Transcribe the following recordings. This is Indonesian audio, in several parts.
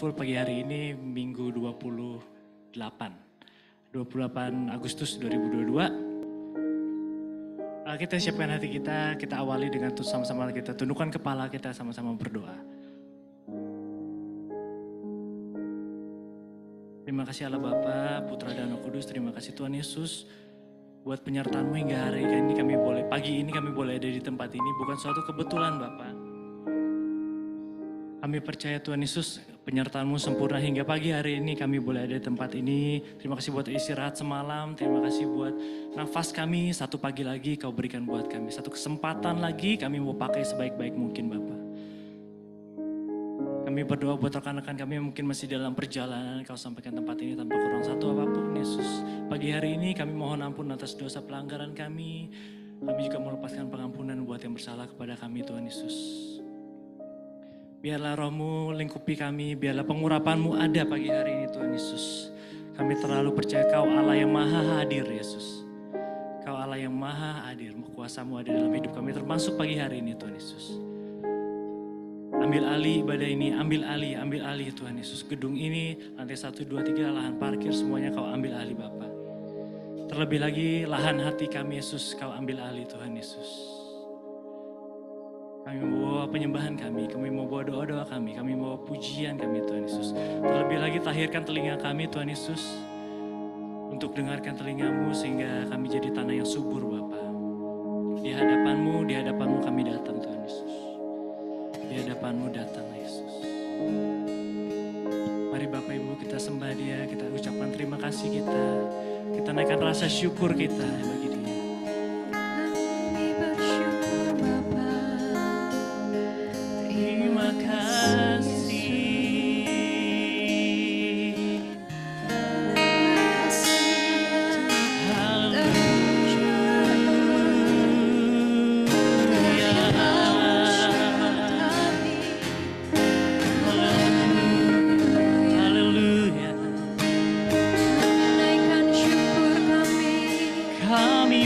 Mindful pagi hari ini Minggu 28 Agustus 2022. Kita siapkan hati kita awali dengan sama-sama kita tundukkan kepala kita sama-sama berdoa. Terima kasih Allah Bapa, Putra dan Roh Kudus, terima kasih Tuhan Yesus buat penyertaan-Mu hingga hari ini pagi ini kami boleh ada di tempat ini, bukan suatu kebetulan Bapa. Kami percaya Tuhan Yesus penyertaan-Mu sempurna hingga pagi hari ini kami boleh ada di tempat ini. Terima kasih buat istirahat semalam, terima kasih buat nafas kami, satu pagi lagi Kau berikan buat kami. Satu kesempatan lagi kami mau pakai sebaik-baik mungkin Bapa. Kami berdoa buat rekan-rekan kami yang mungkin masih dalam perjalanan, Kau sampaikan tempat ini tanpa kurang satu apapun Yesus. Pagi hari ini kami mohon ampun atas dosa pelanggaran kami. Kami juga melepaskan pengampunan buat yang bersalah kepada kami Tuhan Yesus. Biarlah Roh-Mu lingkupi kami, biarlah pengurapan-Mu ada pagi hari ini Tuhan Yesus. Kami terlalu percaya Kau Allah yang maha hadir Yesus. Kau Allah yang maha hadir, kuasa-Mu ada dalam hidup kami termasuk pagi hari ini Tuhan Yesus. Ambil alih ibadah ini, ambil alih Tuhan Yesus. Gedung ini, lantai 1, 2, 3, lahan parkir semuanya Kau ambil alih Bapa. Terlebih lagi lahan hati kami Yesus, Kau ambil alih Tuhan Yesus. Kami mau bawa penyembahan kami mau bawa doa-doa kami mau bawa pujian kami Tuhan Yesus. Terlebih lagi tahirkan telinga kami Tuhan Yesus. Untuk dengarkan telinga-Mu sehingga kami jadi tanah yang subur Bapa. Di hadapan-Mu kami datang Tuhan Yesus. Di hadapan-Mu datang Yesus. Mari Bapak Ibu kita sembah Dia, kita ucapkan terima kasih kita. Kita naikkan rasa syukur kita bagi Dia. Kami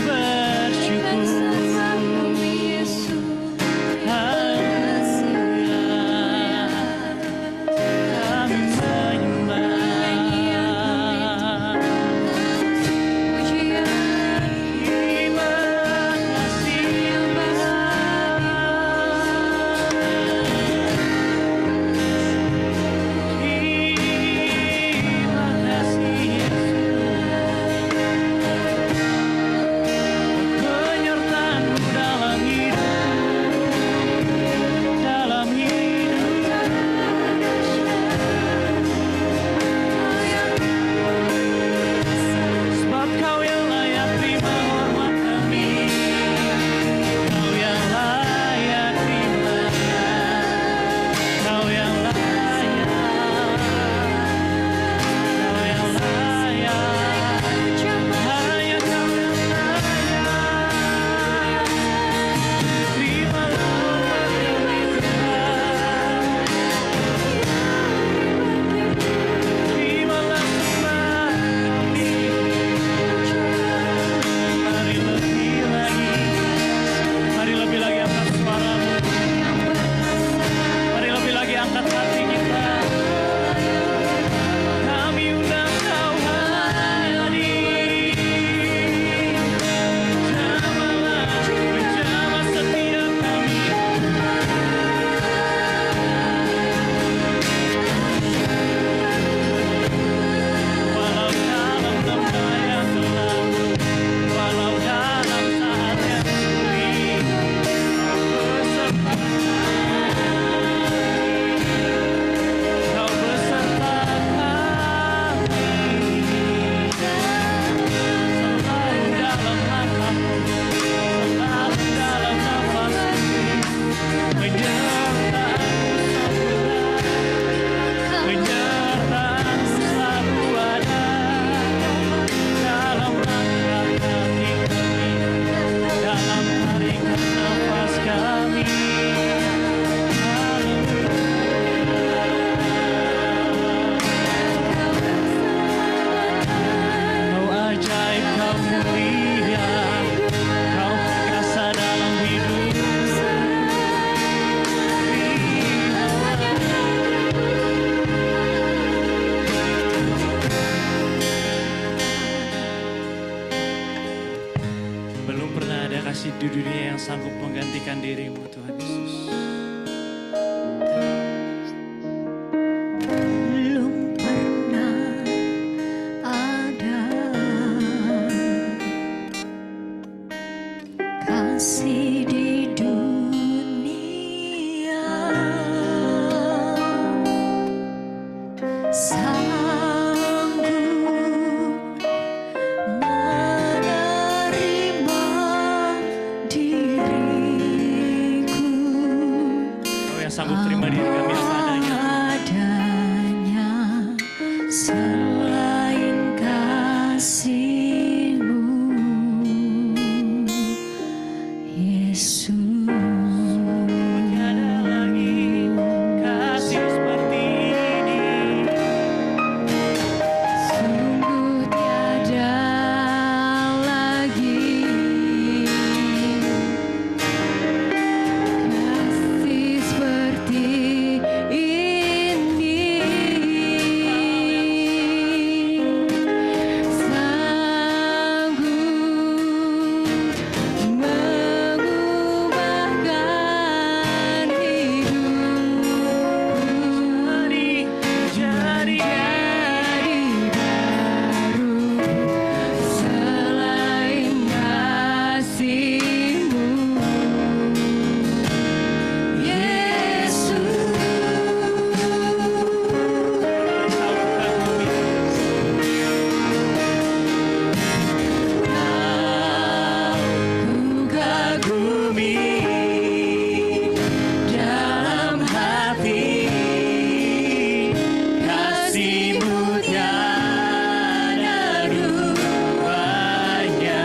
dunia yang sanggup menggantikan dirimu Tuhan Yesus. Belum pernah ada kasih di dunia sanggup menerima diriku. Kau yang sanggup terima diri kami apa adanya. Selain kasih-Mu, Yesus. Tiada lagi kasih seperti ini. Sungguh tiada lagi kasih seperti ini. Sanggup mengubahkan hidupku Jadi baru selain kasih-Mu, Yesus. Ku kagumi dalam hati kasih-Mu tiada duanya.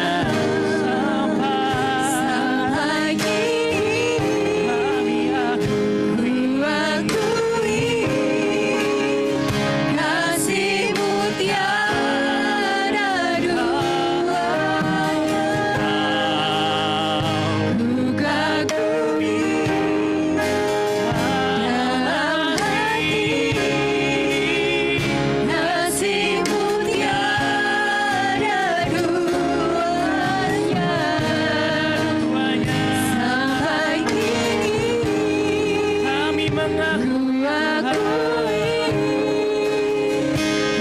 Sampai kini ku akui kasih-Mu tiada duanya. Ku kagumi dalam hati kasih-Mu tiada duanya. Sampai kini kami mengaku ku akui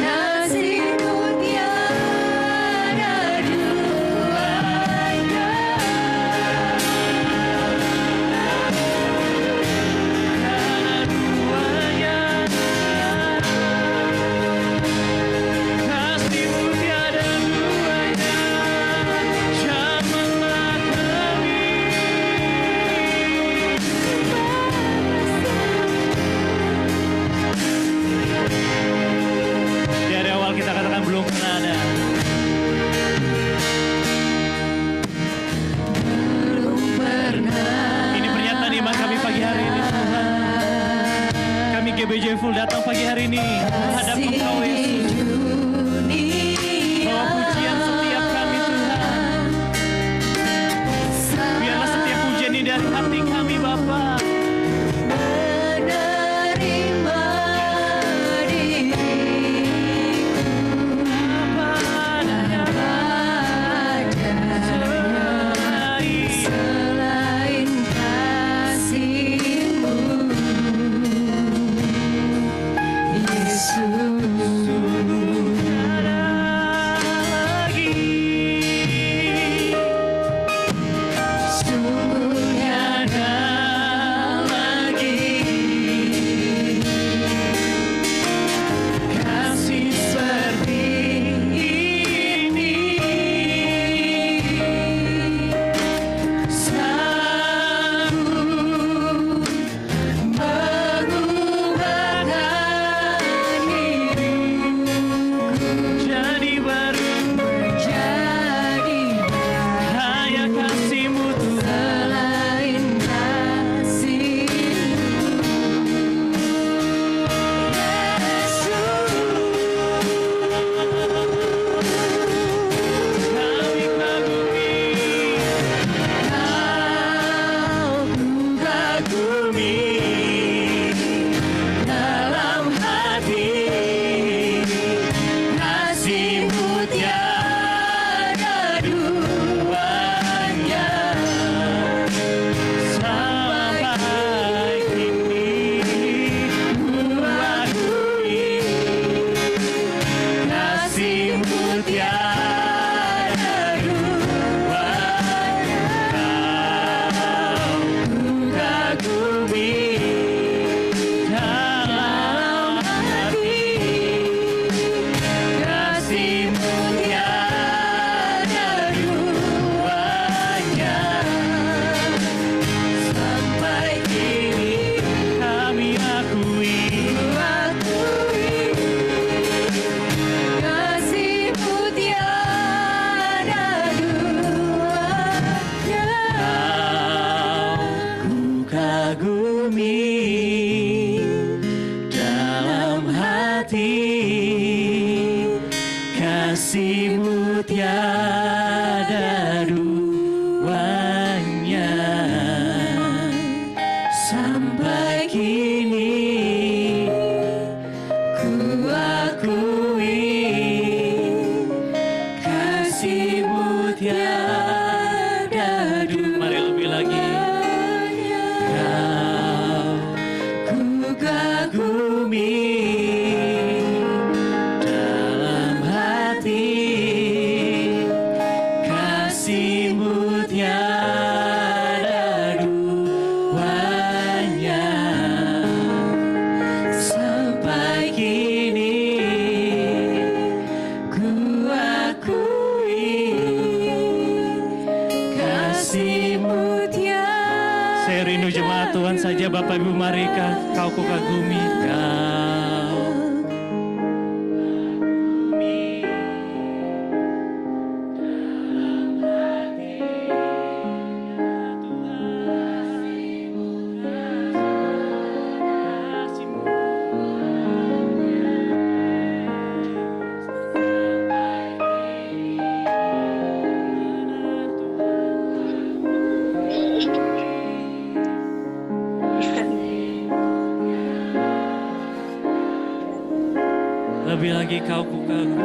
kasih-Mu tiada duanya. kasih-Mu tiada duanya. Janganlah kami dari awal kita katakan belum pernah ada. Belum pernah Ini pernyataan iman kami pagi hari ini Tuhan. Kami GBJ Full datang pagi hari ini menghadap Engkau Yesus. Bawa pujian setiap kami Tuhan. Biarlah setiap pujian ini dari hati kami Bapa. menerima diriku Apa adanya selain kasih-Mu, Yesus. tiada lagi. Sungguh tiada lagi kasih seperti ini. Sanggup mengubahkan hidupku. hati, kasih-Mu tiada duanya. Sampai kini ku akui kasih-Mu tiada duanya. Mari lebih lagi. Kau ku kagumi dalam hati, kasih-Mu tiada duanya. Sampai kini ku akui kasih-Mu tiada. Saya rindu jemaat Tuhan saja, Bapak Ibu, mari kau ku kagumi, kau kagumi dalam hati, ya Tuhan, kasih-Mu lebih lagi kau ku kagumi.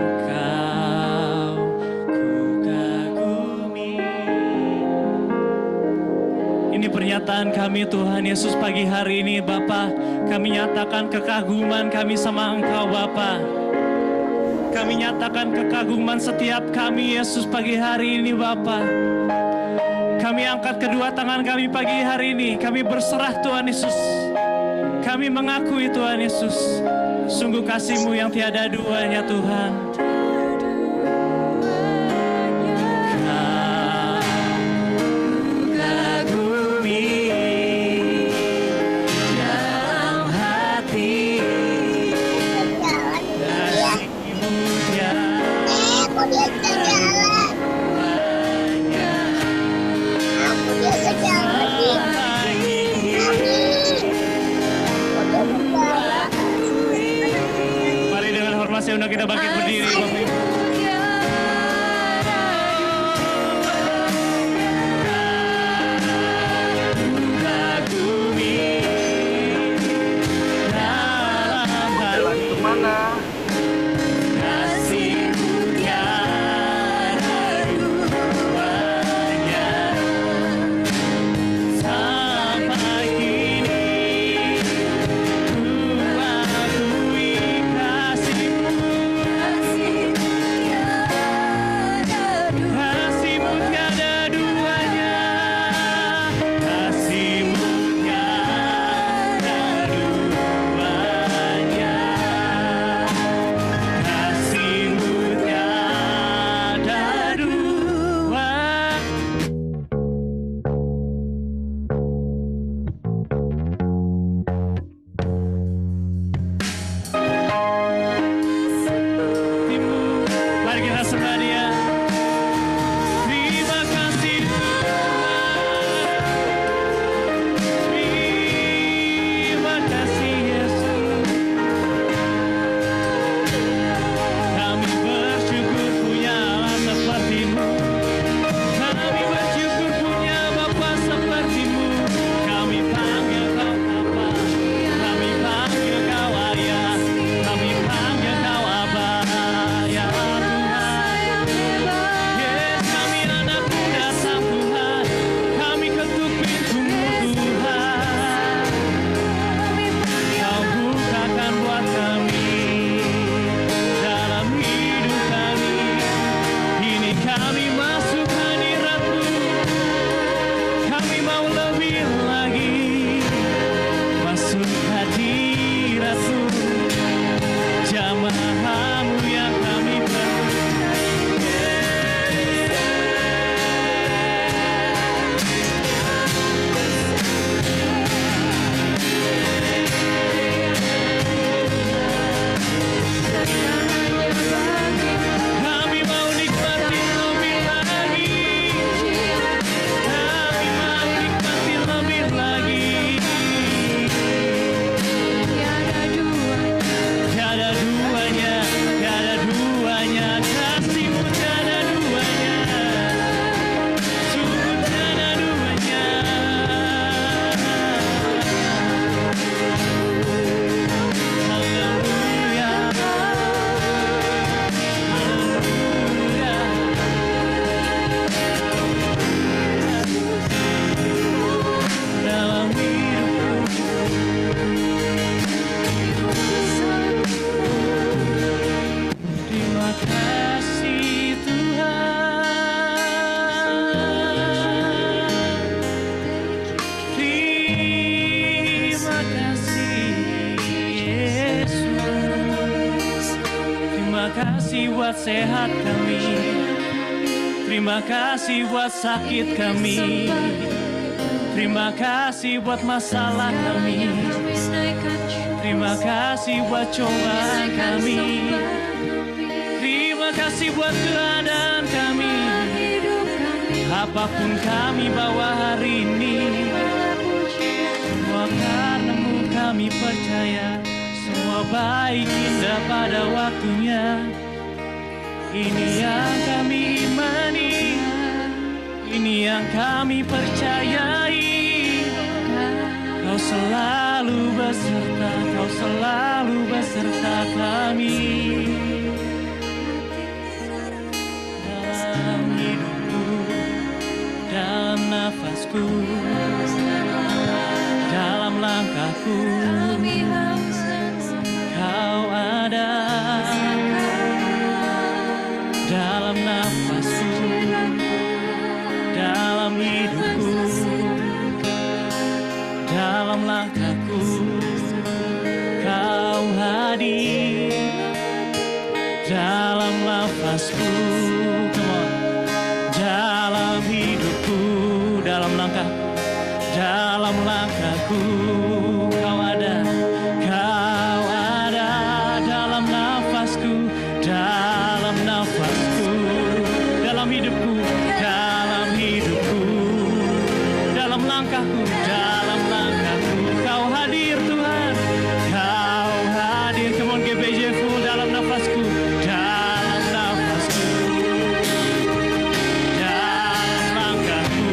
Ini pernyataan kami Tuhan Yesus pagi hari ini Bapa. Kami nyatakan kekaguman kami sama Engkau Bapa. Kami nyatakan kekaguman setiap kami Yesus pagi hari ini Bapa. Kami angkat kedua tangan kami pagi hari ini. Kami berserah Tuhan Yesus. Kami mengakui Tuhan Yesus, sungguh kasih-Mu yang tiada duanya Tuhan. Kau kagumi dalam hati, kasih-Mu tiada duanya. Mari dengan hormat saya undang kita bangkit berdiri, Bapak Ibu. Kagumi dalam hati, kasih-Mu tiada duanya. Sampai kini ku akui kasih-Mu, kasih-Mu tiada duanya, kasih-Mu tiada duanya. Terima kasih buat sehat kami. Terima kasih buat sakit kami. Terima kasih buat masalah kami. Terima kasih buat cobaan kami. Terima kasih buat keadaan kami. Apapun kami bawa hari ini, semua karena-Mu kami percaya. Semua baik indah pada waktunya. Ini yang kami imani, ini yang kami percayai. Kau selalu beserta, Kau selalu beserta kami. Dalam hidupku, dalam nafasku, dalam langkahku, Kau ada. Dalam nafasku, dalam hidupku, dalam langkahku, Kau hadir. Dalam nafasku, come on. Dalam hidupku, dalam langkah, dalam langkahku, Kau ada. Kau ada dalam nafasku, dalam nafasku, dalam hidupku, dalam hidupku, dalam langkahku, dalam langkahku. Kau hadir Tuhan, Kau hadir. Come on GBJ full dalam nafasku, dalam nafasku, dalam langkahku,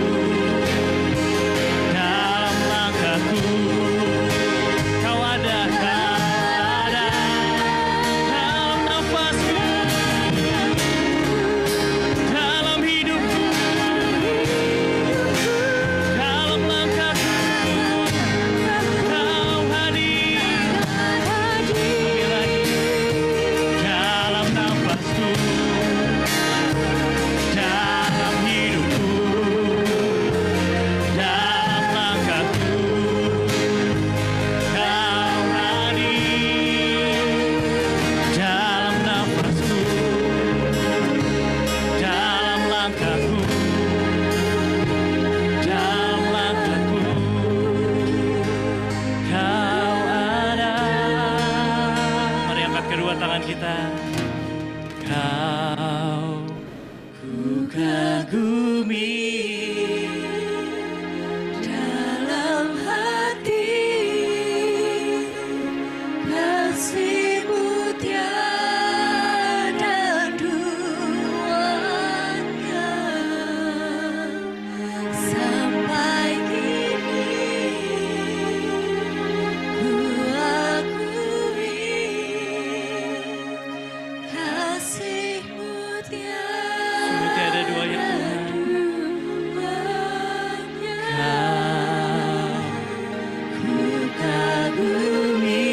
dalam langkahku. Kau ada, dalam nafasku, dalam hidupku, dalam langkahku. Kau hadir. Sekali lagi. Dalam nafasku, dalam hidupku, dalam langkahku. Kau hadir. Dalam nafasku, dalam langkahku, dalam langkahku. Kau ada. Mari angkat kedua tangan kita. Kau ku kagumi. Dalam hati kasih-Mu tiada duanya. Sampai kini ku akui kasih-Mu Sungguh tiada duanya Tuhan. Ku kagumi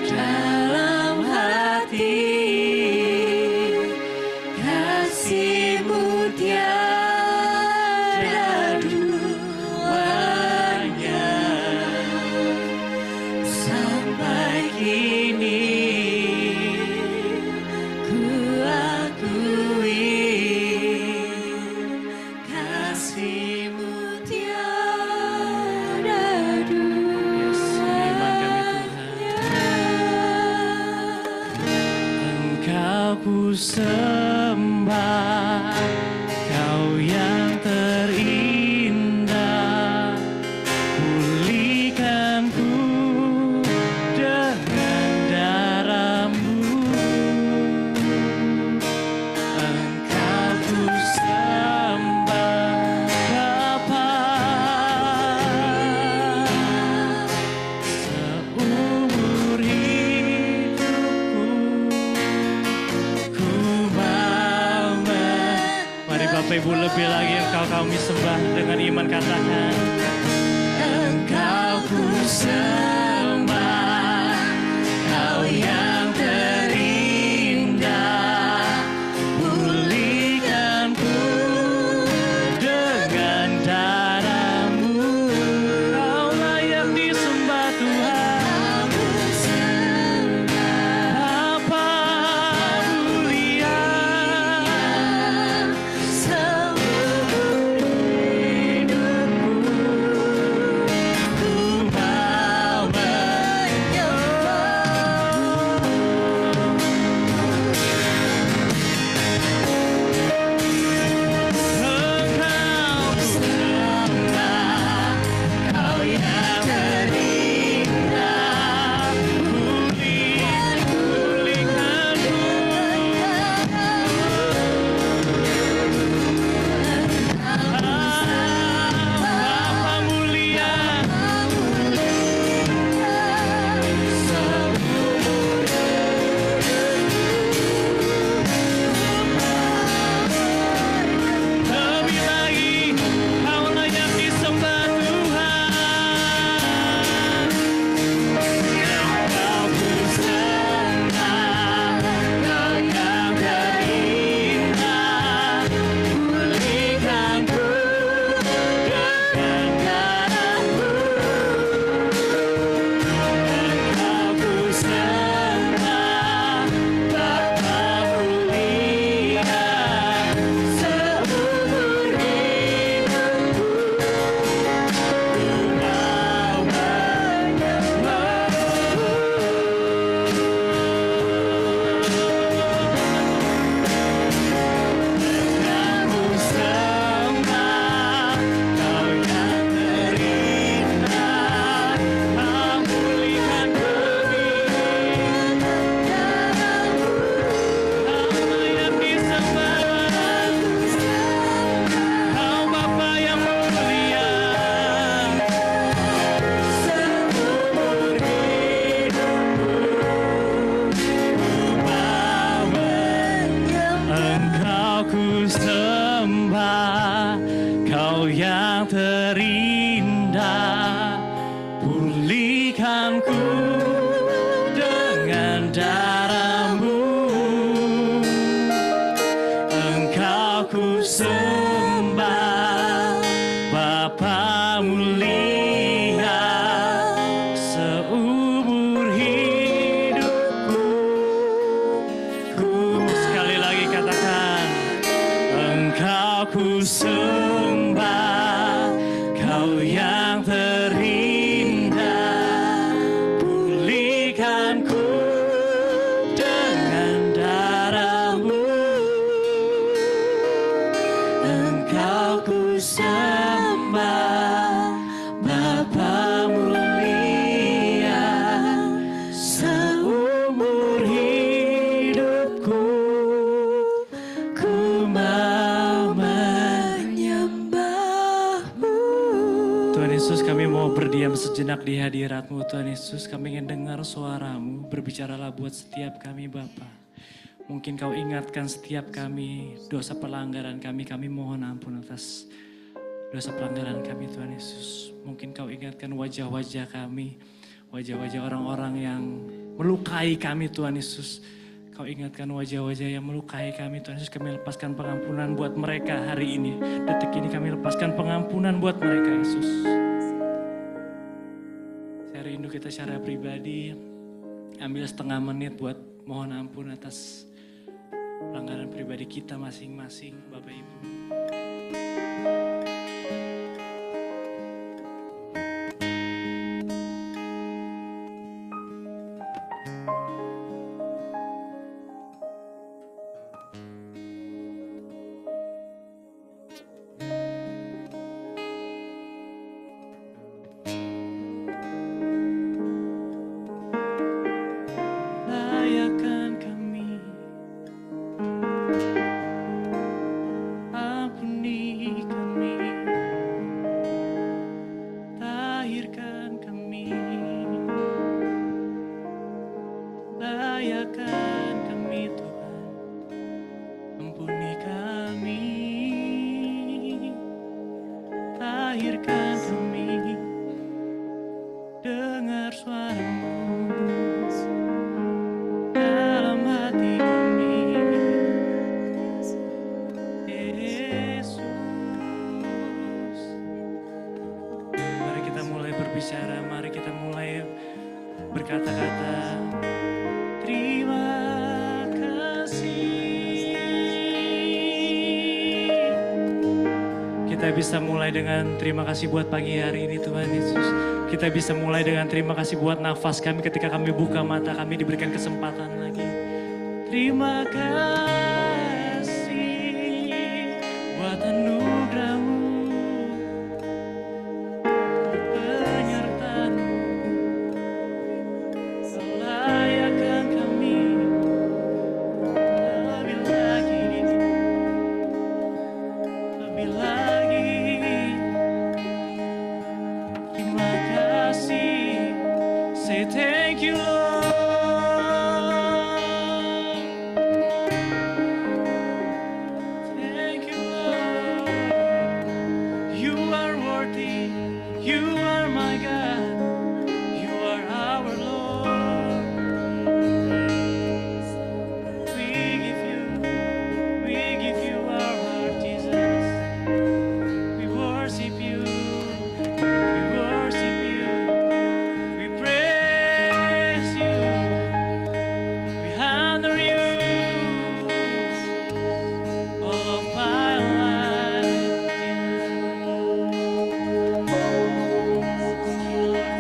dalam hati kasih-Mu tiada duanya. Sampai kini ku akui kasih-Mu tiada Yes, iman kami Tuhan. Engkau ku sembah, Kau yang terindah. Pulihkanku dengan darah-Mu. Engkau ku sembah Bapa. Seumur hidupku ku mau. Mari Bapak Ibu lebih lagi Engkau kami sembah dengan iman, katakan. Engkau ku sembah, Kau yang terindah. Pulihkanku dengan darah-Mu. Kau layak disembah Tuhan. darah-Mu. Engkau ku sembah, Bapa mulia, seumur hidupku. Sekali lagi katakan, Engkau ku sembah, Kau yang terindah. Pulihkan ku dengan darah-Mu. Engkau ku sembah, Bapa mulia, seumur hidupku ku mau menyembah-Mu. Tuhan Yesus, kami mau berdiam sejenak di hadirat-Mu. Tuhan Yesus, kami ingin dengar suara-Mu. Berbicaralah buat setiap kami Bapa. Mungkin Kau ingatkan setiap kami dosa pelanggaran kami mohon ampun atas dosa pelanggaran kami Tuhan Yesus. Mungkin Kau ingatkan wajah-wajah kami, wajah-wajah orang-orang yang melukai kami Tuhan Yesus. Kau ingatkan wajah-wajah yang melukai kami Tuhan Yesus. Kami lepaskan pengampunan buat mereka hari ini. Detik ini kami lepaskan pengampunan buat mereka Yesus. Saya rindu kita secara pribadi ambil setengah menit buat mohon ampun atas pelanggaran pribadi kita masing-masing Bapak Ibu. Layakkan kami, ampuni kami, tahirkan kami, layakkan kami Tuhan, ampuni kami, tahirkan kami, dengar suara-Mu dalam hati kami, Yesus. Mari kita mulai berbicara, mari kita mulai berkata-kata. Terima kasih. Kita bisa mulai dengan terima kasih buat pagi hari ini Tuhan Yesus. Kita bisa mulai dengan terima kasih buat nafas kami ketika kami buka mata, kami diberikan kesempatan lagi. Terima kasih buat anugerah-Mu, penyertaan-Mu, melayakkan kami lebih lagi, lebih lagi. Terima kasih, say thank you Lord. Thank you Lord. You are worthy, you are my God, you are our Lord. We give you our heart Jesus. We worship you, we worship you, we praise you, we honor you. All of my life,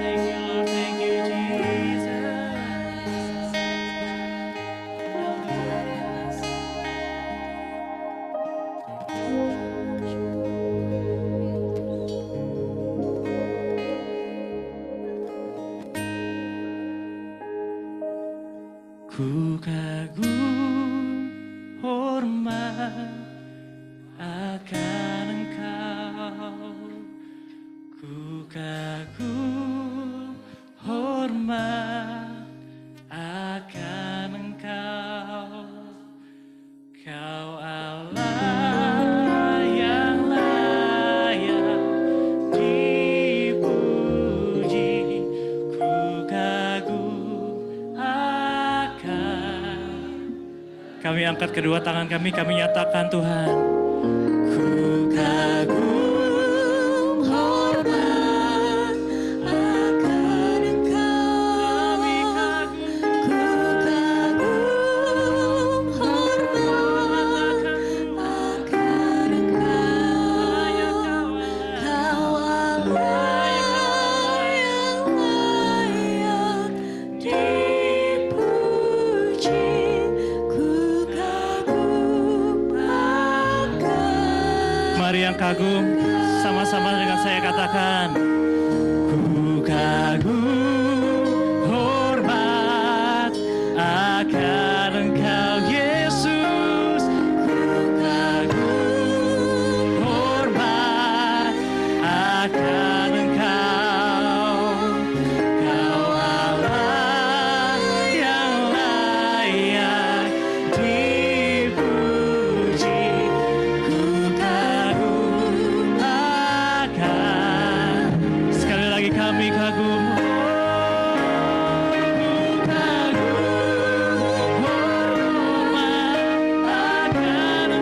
thank you Lord, thank you Jesus. Ku kagum hormat akan Engkau. Ku kagum hormat akan Engkau. Kau Allah yang layak dipuji. Ku kagum akan Kami angkat kedua tangan kami nyatakan Tuhan. Ku kagum hormat akan Engkau. Ku kagum hormat akan Engkau. Kau Allah yang layak dipuji. Ku kagum akan. Mari yang kagum, sama-sama dengan saya katakan. Ku kagum hormat akan Engkau Yesus. Ku kagum hormat akan Engkau. Kau Allah yang layak dipuji. Ku kagum akan. Sekali lagi kami kagum. Ku kagum hormat akan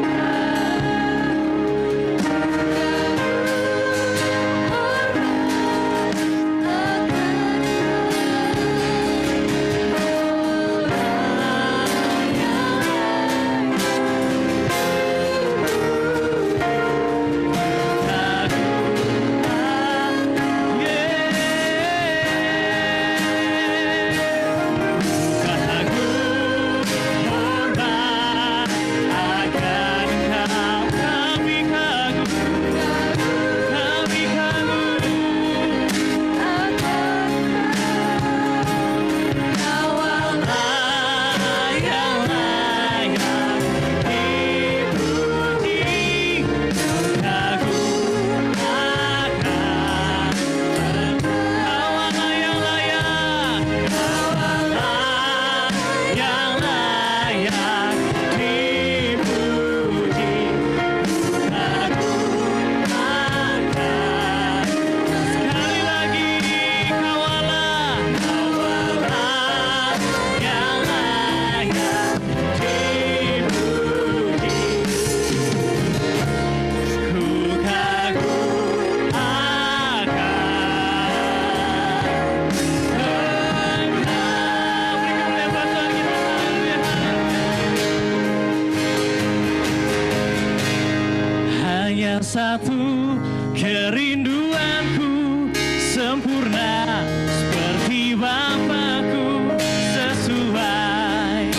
satu kerinduanku sempurna seperti Bapakku, sesuai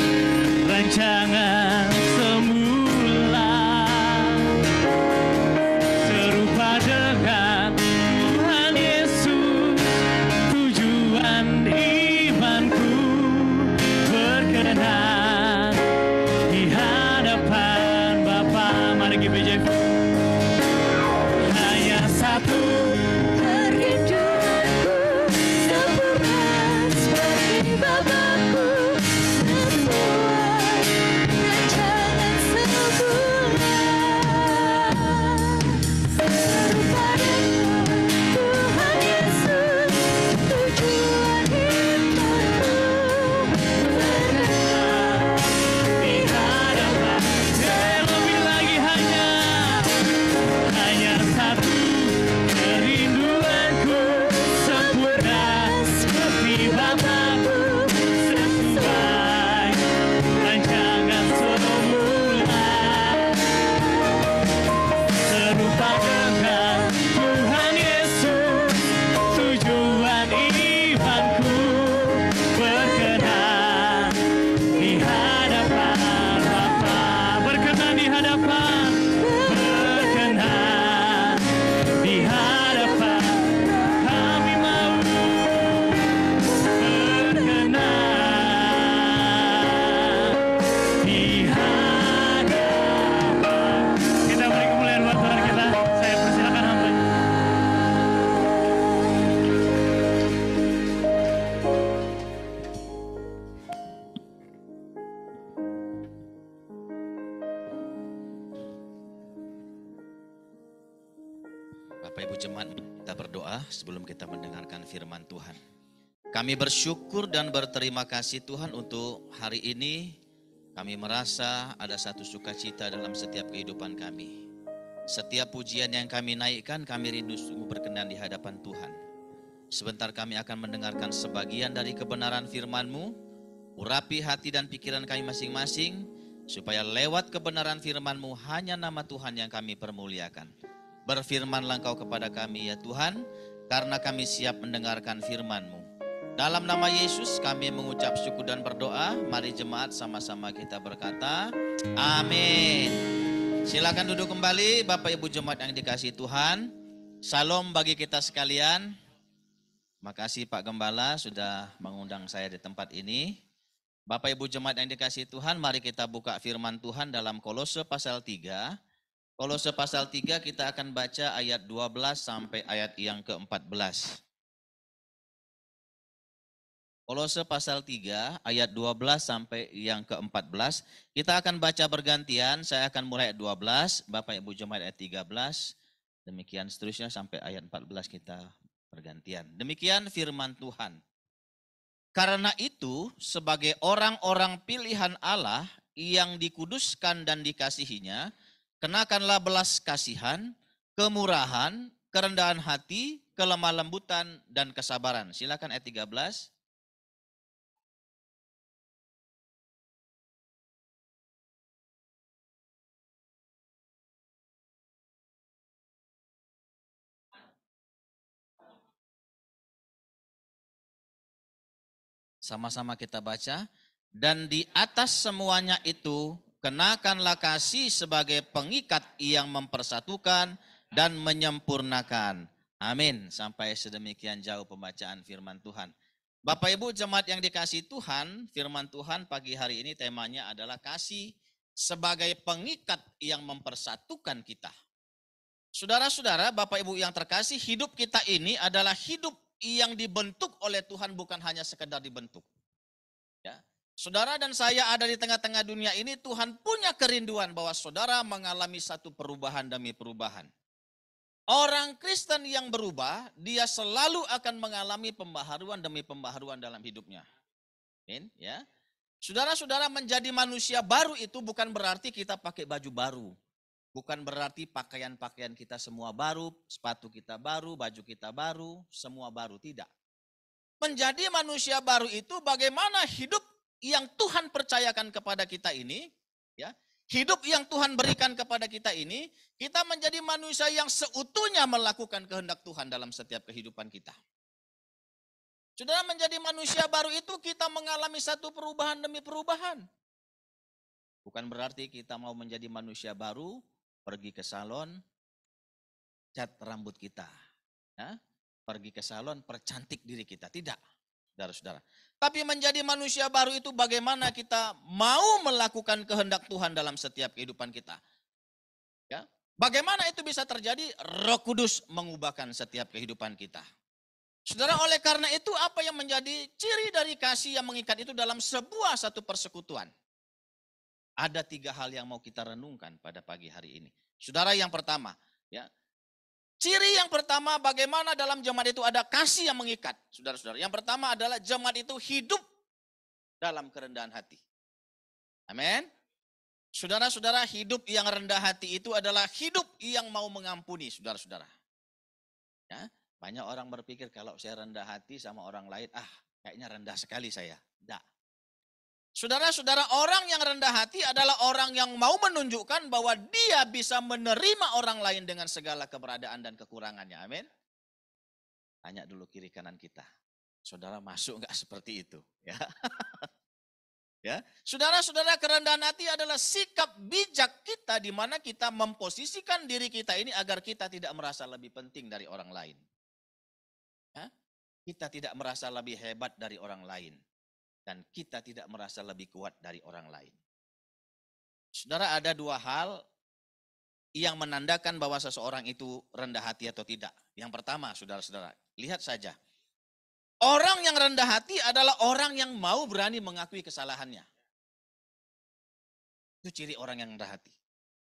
rancangan semula, serupa dengan Tuhan Yesus. Tujuan imanku berkenan di hadapan Bapa. Mari GBJ. Satu kerinduanku sempurna seperti Bapakku, sesuai rancangan semula, serupa dengan Tuhan Yesus. Tujuan imanku berkenan di hadapan. Lebih lagi hanya satu kerinduanku sempurna seperti Bapakku, sesuai rancangan semula, serupa dengan Tuhan Yesus. Tujuan imanku berkenan di hadapan Bapa, berkenan di hadapan, berkenan di hadapan. Kami mau berkenan di hadapan. Kita beri kemuliaan buat Tuhan kita. Saya persilakan hamba. Bapak Ibu Jemaat, kita berdoa sebelum kita mendengarkan firman Tuhan. Kami bersyukur dan berterima kasih Tuhan untuk hari ini Kami merasa ada satu sukacita dalam setiap kehidupan kami. Setiap pujian yang kami naikkan, kami rindu sungguh berkenan di hadapan Tuhan. Sebentar kami akan mendengarkan sebagian dari kebenaran firman-Mu. Urapi hati dan pikiran kami masing-masing, supaya lewat kebenaran firman-Mu hanya nama Tuhan yang kami permuliakan. Berfirmanlah Engkau kepada kami ya Tuhan, karena kami siap mendengarkan firman-Mu. Dalam nama Yesus kami mengucap syukur dan berdoa. Mari jemaat sama-sama kita berkata, amin. Silakan duduk kembali Bapak Ibu jemaat yang dikasihi Tuhan. Salam bagi kita sekalian. Makasih Pak Gembala sudah mengundang saya di tempat ini. Bapak Ibu jemaat yang dikasihi Tuhan, mari kita buka firman Tuhan dalam Kolose pasal 3. Kolose pasal 3 kita akan baca ayat 12 sampai ayat yang ke-14. Kolose pasal 3 ayat 12 sampai yang ke-14. Kita akan baca bergantian, saya akan mulai ayat 12, Bapak Ibu jemaat ayat 13, demikian seterusnya sampai ayat 14 kita bergantian. Demikian firman Tuhan. Karena itu sebagai orang-orang pilihan Allah yang dikuduskan dan dikasihinya, kenakanlah belas kasihan, kemurahan, kerendahan hati, kelemah lembutan, dan kesabaran. Silakan ayat 13. Sama-sama kita baca. Dan di atas semuanya itu, kenakanlah kasih sebagai pengikat yang mempersatukan dan menyempurnakan. Amin. Sampai sedemikian jauh pembacaan firman Tuhan. Bapak Ibu jemaat yang dikasihi Tuhan, firman Tuhan pagi hari ini temanya adalah kasih sebagai pengikat yang mempersatukan kita. Saudara-saudara, Bapak Ibu yang terkasih, hidup kita ini adalah hidup yang dibentuk oleh Tuhan, bukan hanya sekedar dibentuk. Ya. Saudara dan saya ada di tengah-tengah dunia ini, Tuhan punya kerinduan bahwa saudara mengalami satu perubahan demi perubahan. Orang Kristen yang berubah, dia selalu akan mengalami pembaharuan demi pembaharuan dalam hidupnya. Ya. Saudara-saudara, menjadi manusia baru itu bukan berarti kita pakai baju baru. Bukan berarti pakaian-pakaian kita semua baru, sepatu kita baru, baju kita baru, semua baru. Tidak. Menjadi manusia baru itu bagaimana hidup yang Tuhan percayakan kepada kita ini, ya, hidup yang Tuhan berikan kepada kita ini, kita menjadi manusia yang seutuhnya melakukan kehendak Tuhan dalam setiap kehidupan kita. Saudara, menjadi manusia baru itu kita mengalami satu perubahan demi perubahan. Bukan berarti kita mau menjadi manusia baru, pergi ke salon, cat rambut kita. Ya, pergi ke salon, percantik diri kita. Tidak, saudara-saudara. Tapi menjadi manusia baru itu bagaimana kita mau melakukan kehendak Tuhan dalam setiap kehidupan kita. Ya, bagaimana itu bisa terjadi? Roh Kudus mengubahkan setiap kehidupan kita. Saudara, oleh karena itu apa yang menjadi ciri dari kasih yang mengikat itu dalam sebuah satu persekutuan? Ada 3 hal yang mau kita renungkan pada pagi hari ini. Saudara, yang pertama, ya, ciri yang pertama bagaimana dalam jemaat itu ada kasih yang mengikat. Saudara-saudara, yang pertama adalah jemaat itu hidup dalam kerendahan hati. Amin. Saudara-saudara, hidup yang rendah hati itu adalah hidup yang mau mengampuni, saudara-saudara. Ya, banyak orang berpikir kalau saya rendah hati sama orang lain, kayaknya rendah sekali saya. Tidak. Saudara-saudara, orang yang rendah hati adalah orang yang mau menunjukkan bahwa dia bisa menerima orang lain dengan segala keberadaan dan kekurangannya. Amin. Tanya dulu kiri kanan kita. Saudara masuk enggak seperti itu? Ya. Ya. Saudara-saudara, kerendahan hati adalah sikap bijak kita di mana kita memposisikan diri kita ini agar kita tidak merasa lebih penting dari orang lain. Ya. Kita tidak merasa lebih hebat dari orang lain. Dan kita tidak merasa lebih kuat dari orang lain. Saudara, ada 2 hal yang menandakan bahwa seseorang itu rendah hati atau tidak. Yang pertama, saudara-saudara, lihat saja. Orang yang rendah hati adalah orang yang mau berani mengakui kesalahannya. Itu ciri orang yang rendah hati.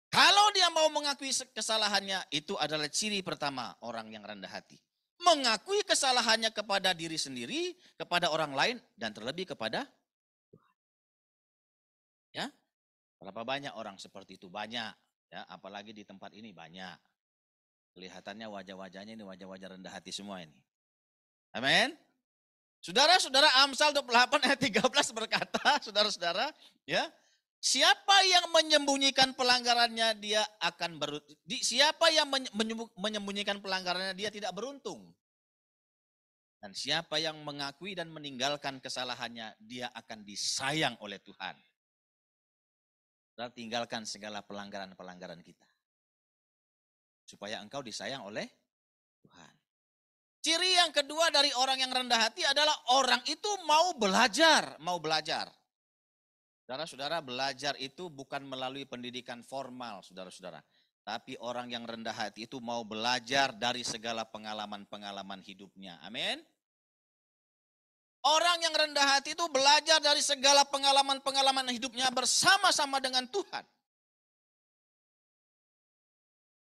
Kalau dia mau mengakui kesalahannya, itu adalah ciri pertama orang yang rendah hati. Mengakui kesalahannya kepada diri sendiri, kepada orang lain, dan terlebih kepada Tuhan. Ya, Berapa banyak orang seperti itu? Banyak. Ya, apalagi di tempat ini banyak. Kelihatannya wajah-wajahnya ini wajah-wajah rendah hati semua ini. Amin. Saudara-saudara, Amsal 28 ayat 13 berkata, saudara-saudara, ya, siapa yang menyembunyikan pelanggarannya dia akan siapa yang menyembunyikan pelanggarannya dia tidak beruntung. Dan siapa yang mengakui dan meninggalkan kesalahannya dia akan disayang oleh Tuhan. Dan tinggalkan segala pelanggaran-pelanggaran kita. Supaya engkau disayang oleh Tuhan. Ciri yang kedua dari orang yang rendah hati adalah orang itu mau belajar. Mau belajar. Saudara-saudara, belajar itu bukan melalui pendidikan formal, saudara-saudara. Tapi orang yang rendah hati itu mau belajar dari segala pengalaman-pengalaman hidupnya. Amin. Orang yang rendah hati itu belajar dari segala pengalaman-pengalaman hidupnya bersama-sama dengan Tuhan.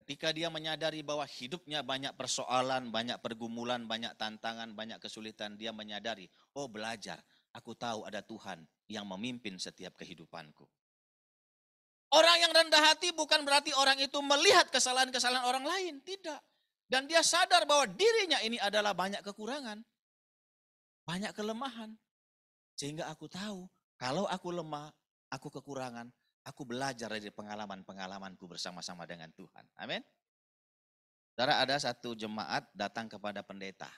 Ketika dia menyadari bahwa hidupnya banyak persoalan, banyak pergumulan, banyak tantangan, banyak kesulitan, dia menyadari, oh belajar, aku tahu ada Tuhan yang memimpin setiap kehidupanku. Orang yang rendah hati bukan berarti orang itu melihat kesalahan-kesalahan orang lain, tidak. Dan dia sadar bahwa dirinya ini adalah banyak kekurangan, banyak kelemahan. Sehingga aku tahu, kalau aku lemah, aku kekurangan, aku belajar dari pengalaman-pengalamanku bersama-sama dengan Tuhan. Amin. Saudara, ada satu jemaat datang kepada pendeta.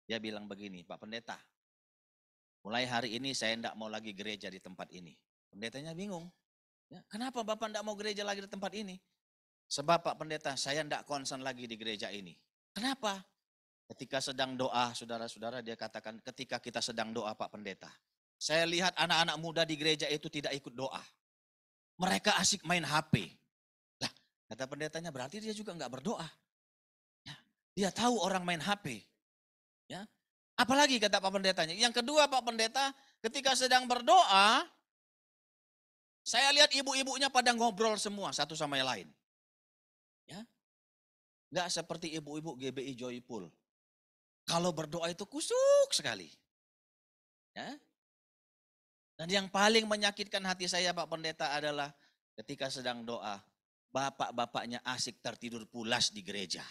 Dia bilang begini, Pak Pendeta, mulai hari ini saya tidak mau lagi gereja di tempat ini. Pendetanya bingung. Ya, kenapa Bapak tidak mau gereja lagi di tempat ini? Sebab Pak Pendeta, saya tidak concern lagi di gereja ini. Kenapa? Ketika sedang doa, saudara-saudara, dia katakan ketika kita sedang doa Pak Pendeta. Saya lihat anak-anak muda di gereja itu tidak ikut doa. Mereka asik main HP. Lah, kata pendetanya berarti dia juga nggak berdoa. Ya, dia tahu orang main HP. Ya, apalagi kata Pak Pendetanya. Yang kedua Pak Pendeta, ketika sedang berdoa, saya lihat ibu-ibunya pada ngobrol semua satu sama yang lain. Ya, nggak seperti ibu-ibu GBI Joyful. Kalau berdoa itu kusuk sekali. Ya. Dan yang paling menyakitkan hati saya Pak Pendeta adalah ketika sedang doa, bapak-bapaknya asik tertidur pulas di gereja.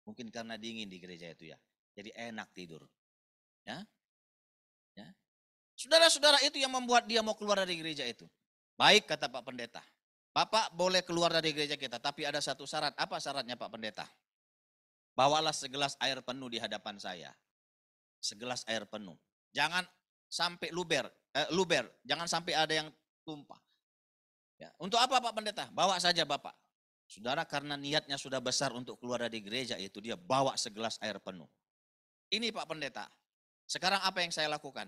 Mungkin karena dingin di gereja itu ya. Jadi enak tidur. Ya. Ya. Saudara-saudara itu yang membuat dia mau keluar dari gereja itu. Baik kata Pak Pendeta. Bapak boleh keluar dari gereja kita, tapi ada satu syarat. Apa syaratnya Pak Pendeta? Bawalah segelas air penuh di hadapan saya. Segelas air penuh. Jangan sampai luber. Jangan sampai ada yang tumpah. Ya. Untuk apa Pak Pendeta? Bawa saja Bapak. Saudara, karena niatnya sudah besar untuk keluar dari gereja itu, dia bawa segelas air penuh. Ini Pak Pendeta. Sekarang apa yang saya lakukan?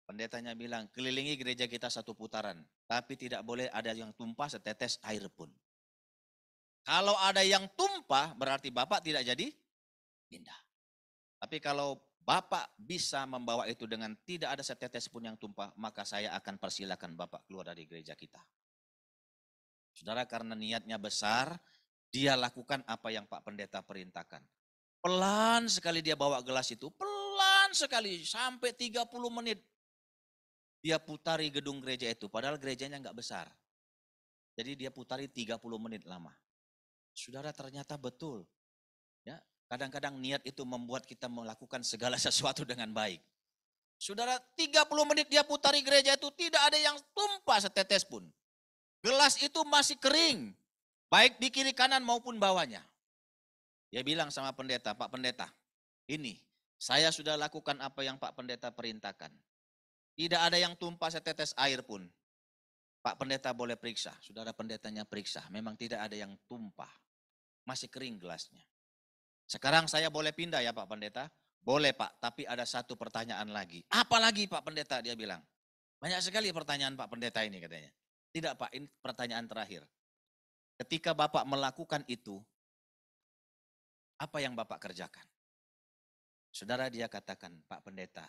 Pendetanya bilang, kelilingi gereja kita satu putaran. Tapi tidak boleh ada yang tumpah setetes air pun. Kalau ada yang tumpah, berarti Bapak tidak jadi pindah. Tapi kalau Bapak bisa membawa itu dengan tidak ada setetes pun yang tumpah, maka saya akan persilakan Bapak keluar dari gereja kita. Saudara, karena niatnya besar, dia lakukan apa yang Pak Pendeta perintahkan. Pelan sekali dia bawa gelas itu, pelan sekali sampai 30 menit. Dia putari gedung gereja itu, padahal gerejanya nggak besar. Jadi dia putari 30 menit lama. Saudara, ternyata betul. Ya, kadang-kadang niat itu membuat kita melakukan segala sesuatu dengan baik. Saudara, 30 menit dia putari gereja itu tidak ada yang tumpah setetes pun. Gelas itu masih kering, baik di kiri kanan maupun bawahnya. Dia bilang sama pendeta, Pak Pendeta, ini saya sudah lakukan apa yang Pak Pendeta perintahkan. Tidak ada yang tumpah setetes air pun. Pak Pendeta boleh periksa. Saudara, pendetanya periksa. Memang tidak ada yang tumpah. Masih kering gelasnya. Sekarang saya boleh pindah ya Pak Pendeta? Boleh Pak, tapi ada satu pertanyaan lagi. Apa lagi Pak Pendeta? Dia bilang. Banyak sekali pertanyaan Pak Pendeta ini katanya. Tidak Pak, ini pertanyaan terakhir. Ketika Bapak melakukan itu, apa yang Bapak kerjakan? Saudara, dia katakan, Pak Pendeta,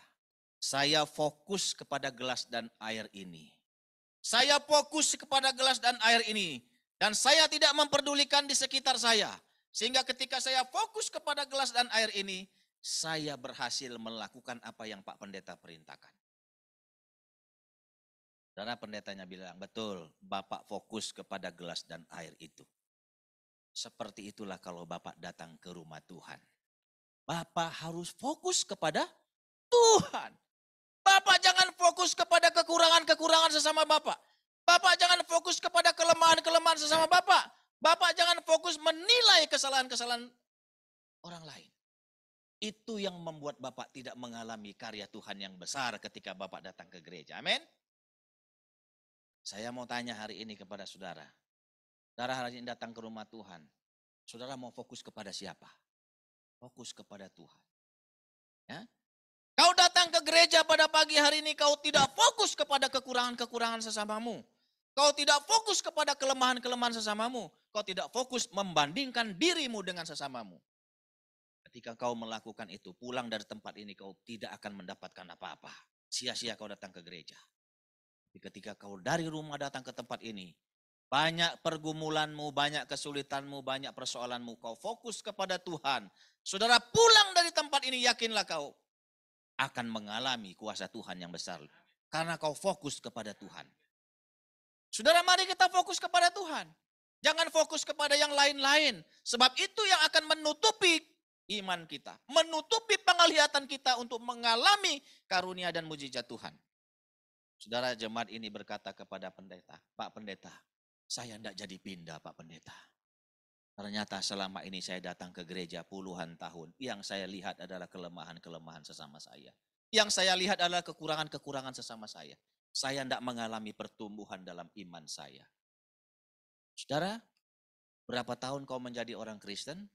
saya fokus kepada gelas dan air ini. Saya fokus kepada gelas dan air ini. Dan saya tidak memperdulikan di sekitar saya. Sehingga ketika saya fokus kepada gelas dan air ini, saya berhasil melakukan apa yang Pak Pendeta perintahkan. Saudara pendetanya bilang, betul, Bapak fokus kepada gelas dan air itu. Seperti itulah kalau Bapak datang ke rumah Tuhan. Bapak harus fokus kepada Tuhan. Bapak jangan fokus kepada kekurangan-kekurangan sesama Bapak. Bapak jangan fokus kepada kelemahan-kelemahan sesama Bapak. Bapak jangan fokus menilai kesalahan-kesalahan orang lain. Itu yang membuat Bapak tidak mengalami karya Tuhan yang besar ketika Bapak datang ke gereja. Amin. Saya mau tanya hari ini kepada saudara. Saudara hari ini datang ke rumah Tuhan. Saudara mau fokus kepada siapa? Fokus kepada Tuhan. Ya? Kau datang ke gereja pada pagi hari ini, kau tidak fokus kepada kekurangan-kekurangan sesamamu. Kau tidak fokus kepada kelemahan-kelemahan sesamamu. Kau tidak fokus membandingkan dirimu dengan sesamamu. Ketika kau melakukan itu, pulang dari tempat ini kau tidak akan mendapatkan apa-apa. Sia-sia kau datang ke gereja. Ketika kau dari rumah datang ke tempat ini, banyak pergumulanmu, banyak kesulitanmu, banyak persoalanmu, kau fokus kepada Tuhan. Saudara pulang dari tempat ini, yakinlah kau akan mengalami kuasa Tuhan yang besar. Karena kau fokus kepada Tuhan. Saudara, mari kita fokus kepada Tuhan. Jangan fokus kepada yang lain-lain. Sebab itu yang akan menutupi iman kita. Menutupi penglihatan kita untuk mengalami karunia dan mujizat Tuhan. Saudara, jemaat ini berkata kepada pendeta, Pak Pendeta, saya tidak jadi pindah Pak Pendeta. Ternyata selama ini saya datang ke gereja puluhan tahun. Yang saya lihat adalah kelemahan-kelemahan sesama saya. Yang saya lihat adalah kekurangan-kekurangan sesama saya. Saya tidak mengalami pertumbuhan dalam iman saya. Saudara, berapa tahun kau menjadi orang Kristen?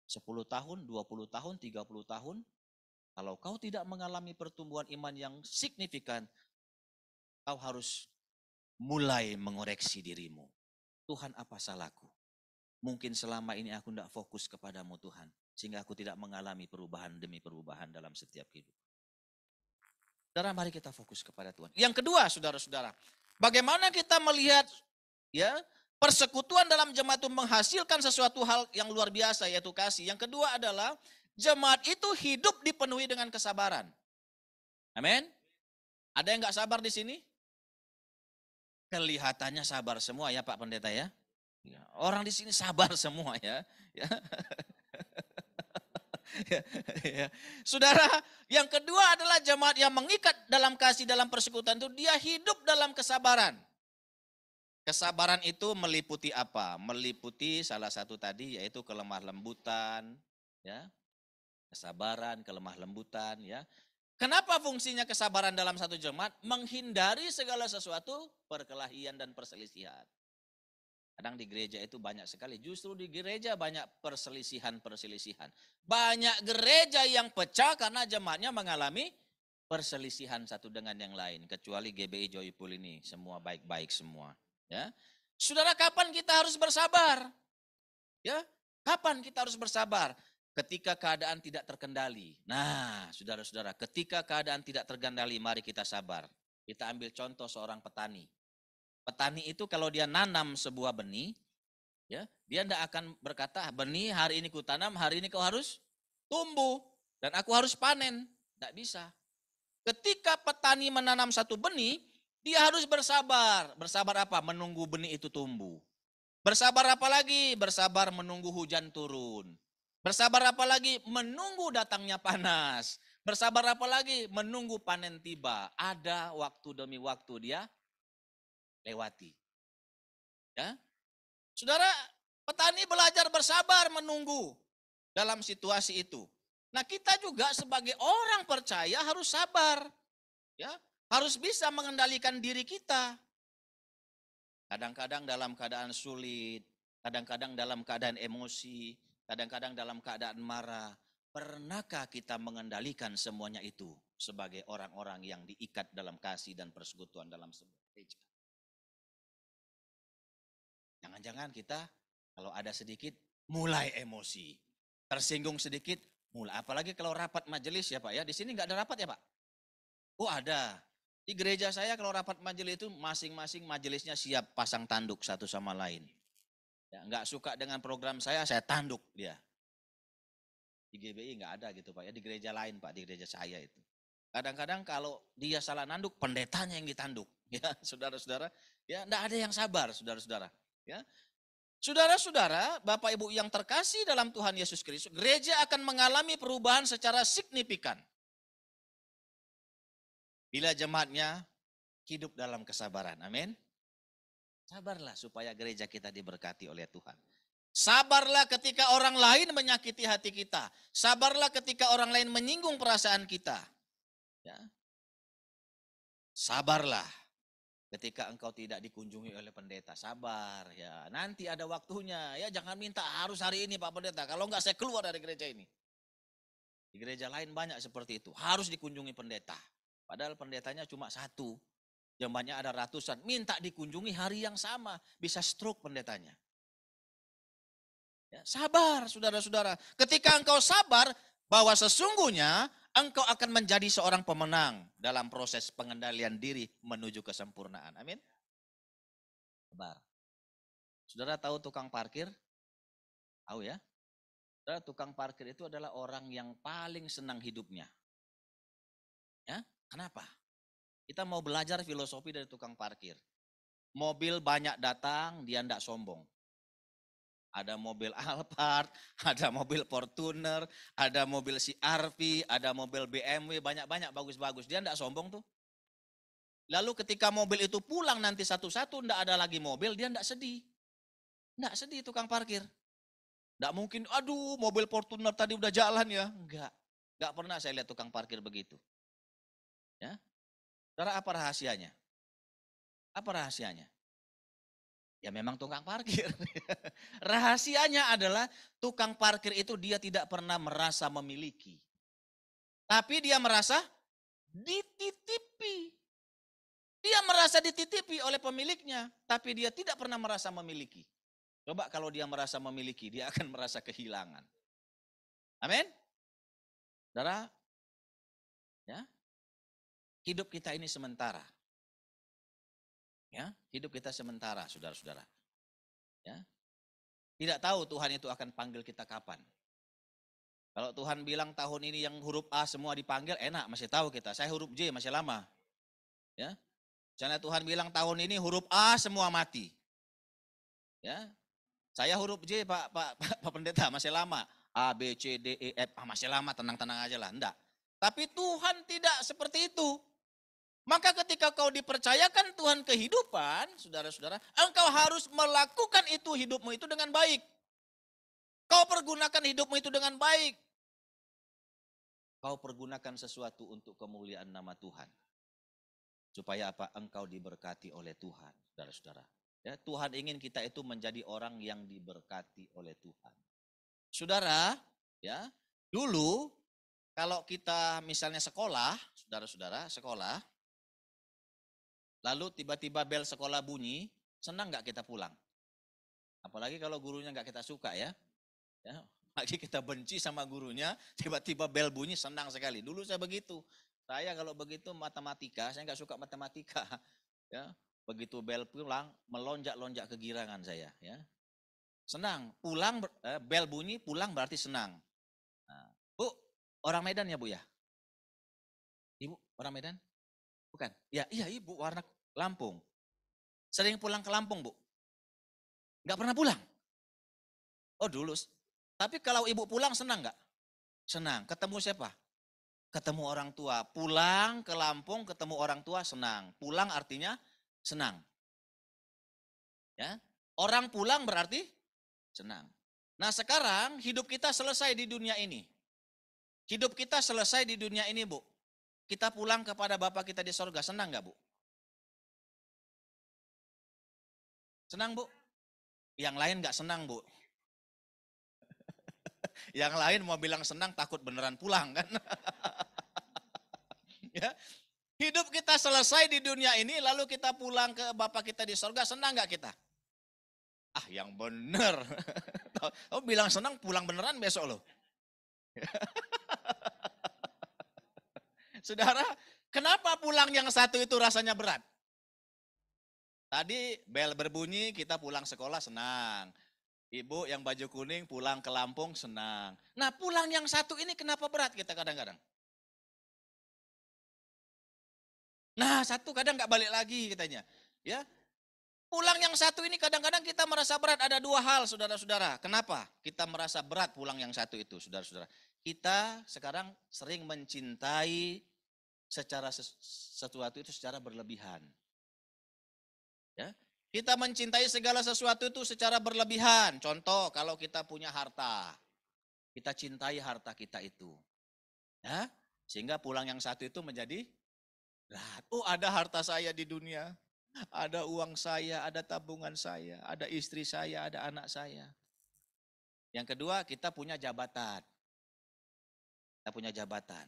10 tahun, 20 tahun, 30 tahun. Kalau kau tidak mengalami pertumbuhan iman yang signifikan, kau harus mulai mengoreksi dirimu. Tuhan, apa salahku? Mungkin selama ini aku tidak fokus kepadamu Tuhan. Sehingga aku tidak mengalami perubahan demi perubahan dalam setiap hidup. Saudara, mari kita fokus kepada Tuhan. Yang kedua, saudara-saudara. Bagaimana kita melihat ya persekutuan dalam jemaat itu menghasilkan sesuatu hal yang luar biasa, yaitu kasih. Yang kedua adalah jemaat itu hidup dipenuhi dengan kesabaran. Amin. Ada yang nggak sabar di sini? Kelihatannya sabar semua ya Pak Pendeta ya. Ya, orang di sini sabar semua ya. Ya. Ya. Saudara, yang kedua adalah jemaat yang mengikat dalam kasih dalam persekutuan itu dia hidup dalam kesabaran. Kesabaran itu meliputi apa? Meliputi salah satu tadi yaitu kelemah lembutan, ya. Kesabaran, kelemah lembutan, ya. Kenapa fungsinya kesabaran dalam satu jemaat? Menghindari segala sesuatu perkelahian dan perselisihan. Kadang di gereja itu banyak sekali. Justru di gereja banyak perselisihan-perselisihan. Banyak gereja yang pecah karena jemaatnya mengalami perselisihan satu dengan yang lain. Kecuali GBI Joyful ini. Semua baik-baik semua. Ya. Saudara, kapan kita harus bersabar? Ya, kapan kita harus bersabar? Ketika keadaan tidak terkendali. Nah, saudara-saudara, ketika keadaan tidak terkendali, mari kita sabar. Kita ambil contoh seorang petani. Petani itu kalau dia nanam sebuah benih, ya, dia tidak akan berkata, benih hari ini kutanam, hari ini kau harus tumbuh. Dan aku harus panen. Tidak bisa. Ketika petani menanam satu benih, dia harus bersabar. Bersabar apa? Menunggu benih itu tumbuh. Bersabar apa lagi? Bersabar menunggu hujan turun. Bersabar apa lagi? Menunggu datangnya panas. Bersabar apa lagi? Menunggu panen tiba. Ada waktu demi waktu dia lewati. Ya. Saudara, petani belajar bersabar menunggu dalam situasi itu. Nah, kita juga sebagai orang percaya harus sabar. Ya, harus bisa mengendalikan diri kita. Kadang-kadang dalam keadaan sulit, kadang-kadang dalam keadaan emosi, kadang-kadang dalam keadaan marah. Pernahkah kita mengendalikan semuanya itu sebagai orang-orang yang diikat dalam kasih dan persekutuan dalam sebuah gereja? Jangan-jangan kita kalau ada sedikit mulai emosi. Tersinggung sedikit mulai. Apalagi kalau rapat majelis ya Pak ya. Di sini nggak ada rapat ya Pak? Oh ada. Di gereja saya kalau rapat majelis itu masing-masing majelisnya siap pasang tanduk satu sama lain. Ya, nggak suka dengan program saya tanduk dia. Di GBI nggak ada gitu Pak ya, di gereja lain Pak, di gereja saya itu. Kadang-kadang kalau dia salah nanduk, pendetanya yang ditanduk. Ya, saudara-saudara, ya enggak ada yang sabar, saudara-saudara. Ya, saudara-saudara, Bapak Ibu yang terkasih dalam Tuhan Yesus Kristus, gereja akan mengalami perubahan secara signifikan. Bila jemaatnya hidup dalam kesabaran. Amin. Sabarlah supaya gereja kita diberkati oleh Tuhan. Sabarlah ketika orang lain menyakiti hati kita. Sabarlah ketika orang lain menyinggung perasaan kita. Ya. Sabarlah ketika engkau tidak dikunjungi oleh pendeta. Sabar ya. Nanti ada waktunya. Ya jangan minta harus hari ini Pak Pendeta. Kalau enggak saya keluar dari gereja ini. Di gereja lain banyak seperti itu. Harus dikunjungi pendeta. Padahal pendetanya cuma satu. Jemaatnya ada ratusan. Minta dikunjungi hari yang sama. Bisa stroke pendetanya. Ya, sabar saudara-saudara. Ketika engkau sabar bahwa sesungguhnya engkau akan menjadi seorang pemenang dalam proses pengendalian diri menuju kesempurnaan. Amin. Sabar. Saudara tahu tukang parkir? Tahu ya? Saudara, tukang parkir itu adalah orang yang paling senang hidupnya. Ya, kenapa? Kita mau belajar filosofi dari tukang parkir. Mobil banyak datang, dia tidak sombong. Ada mobil Alphard, ada mobil Fortuner, ada mobil CR-V, ada mobil BMW, banyak-banyak bagus-bagus. Dia tidak sombong tuh. Lalu ketika mobil itu pulang nanti satu-satu, tidak ada lagi mobil, dia tidak sedih. Tidak sedih tukang parkir. Tidak mungkin, aduh mobil Fortuner tadi udah jalan ya. Enggak pernah saya lihat tukang parkir begitu. Ya, saudara, apa rahasianya? Apa rahasianya? Ya memang tukang parkir. Rahasianya adalah tukang parkir itu dia tidak pernah merasa memiliki. Tapi dia merasa dititipi. Dia merasa dititipi oleh pemiliknya. Tapi dia tidak pernah merasa memiliki. Coba kalau dia merasa memiliki, dia akan merasa kehilangan. Amin? Saudara, ya, hidup kita ini sementara. Ya, hidup kita sementara, saudara-saudara. Ya. Tidak tahu Tuhan itu akan panggil kita kapan. Kalau Tuhan bilang tahun ini yang huruf A semua dipanggil, enak, masih tahu kita. Saya huruf J masih lama. Ya. Misalnya Tuhan bilang tahun ini huruf A semua mati. Ya. Saya huruf J Pak Pendeta masih lama. A, B, C, D, E, F, masih lama, tenang-tenang aja lah. Enggak. Tapi Tuhan tidak seperti itu. Maka ketika kau dipercayakan Tuhan kehidupan, saudara-saudara, engkau harus melakukan itu hidupmu itu dengan baik. Kau pergunakan hidupmu itu dengan baik. Kau pergunakan sesuatu untuk kemuliaan nama Tuhan. Supaya apa? Engkau diberkati oleh Tuhan, saudara-saudara. Ya, Tuhan ingin kita itu menjadi orang yang diberkati oleh Tuhan. Saudara, ya, dulu kalau kita misalnya sekolah, saudara-saudara, sekolah, lalu tiba-tiba bel sekolah bunyi, senang nggak kita pulang? Apalagi kalau gurunya nggak kita suka ya. Lagi kita benci sama gurunya, tiba-tiba bel bunyi senang sekali. Dulu saya begitu. Saya kalau begitu matematika, saya nggak suka matematika. Ya, begitu bel pulang, melonjak-lonjak kegirangan saya. Ya. Senang, pulang bel bunyi, pulang berarti senang. Nah, Bu, orang Medan ya Bu ya? Ibu, orang Medan? Bukan? Ya, iya Ibu, warna Lampung. Sering pulang ke Lampung, Bu? Enggak pernah pulang? Oh dulu. Tapi kalau Ibu pulang senang enggak? Senang. Ketemu siapa? Ketemu orang tua. Pulang ke Lampung ketemu orang tua senang. Pulang artinya senang. Ya. Orang pulang berarti senang. Nah sekarang hidup kita selesai di dunia ini. Hidup kita selesai di dunia ini, Bu. Kita pulang kepada Bapa kita di sorga, senang nggak Bu? Senang Bu? Yang lain nggak senang Bu. Yang lain mau bilang senang takut beneran pulang kan. Ya. Hidup kita selesai di dunia ini lalu kita pulang ke Bapa kita di sorga, senang nggak kita? Ah yang bener. Oh bilang senang pulang beneran besok loh. Saudara, kenapa pulang yang satu itu rasanya berat? Tadi bel berbunyi, kita pulang sekolah senang. Ibu yang baju kuning pulang ke Lampung senang. Nah pulang yang satu ini kenapa berat kita kadang-kadang? Nah, satu kadang nggak balik lagi katanya. Ya, pulang yang satu ini kadang-kadang kita merasa berat. Ada dua hal, saudara-saudara. Kenapa kita merasa berat pulang yang satu itu, saudara-saudara? Kita sekarang sering mencintai sesuatu itu secara berlebihan. Ya, kita mencintai segala sesuatu itu secara berlebihan. Contoh, kalau kita punya harta, kita cintai harta kita itu. Ya, sehingga pulang yang satu itu menjadi berat. Oh, ada harta saya di dunia. Ada uang saya, ada tabungan saya, ada istri saya, ada anak saya. Yang kedua, kita punya jabatan. Kita punya jabatan.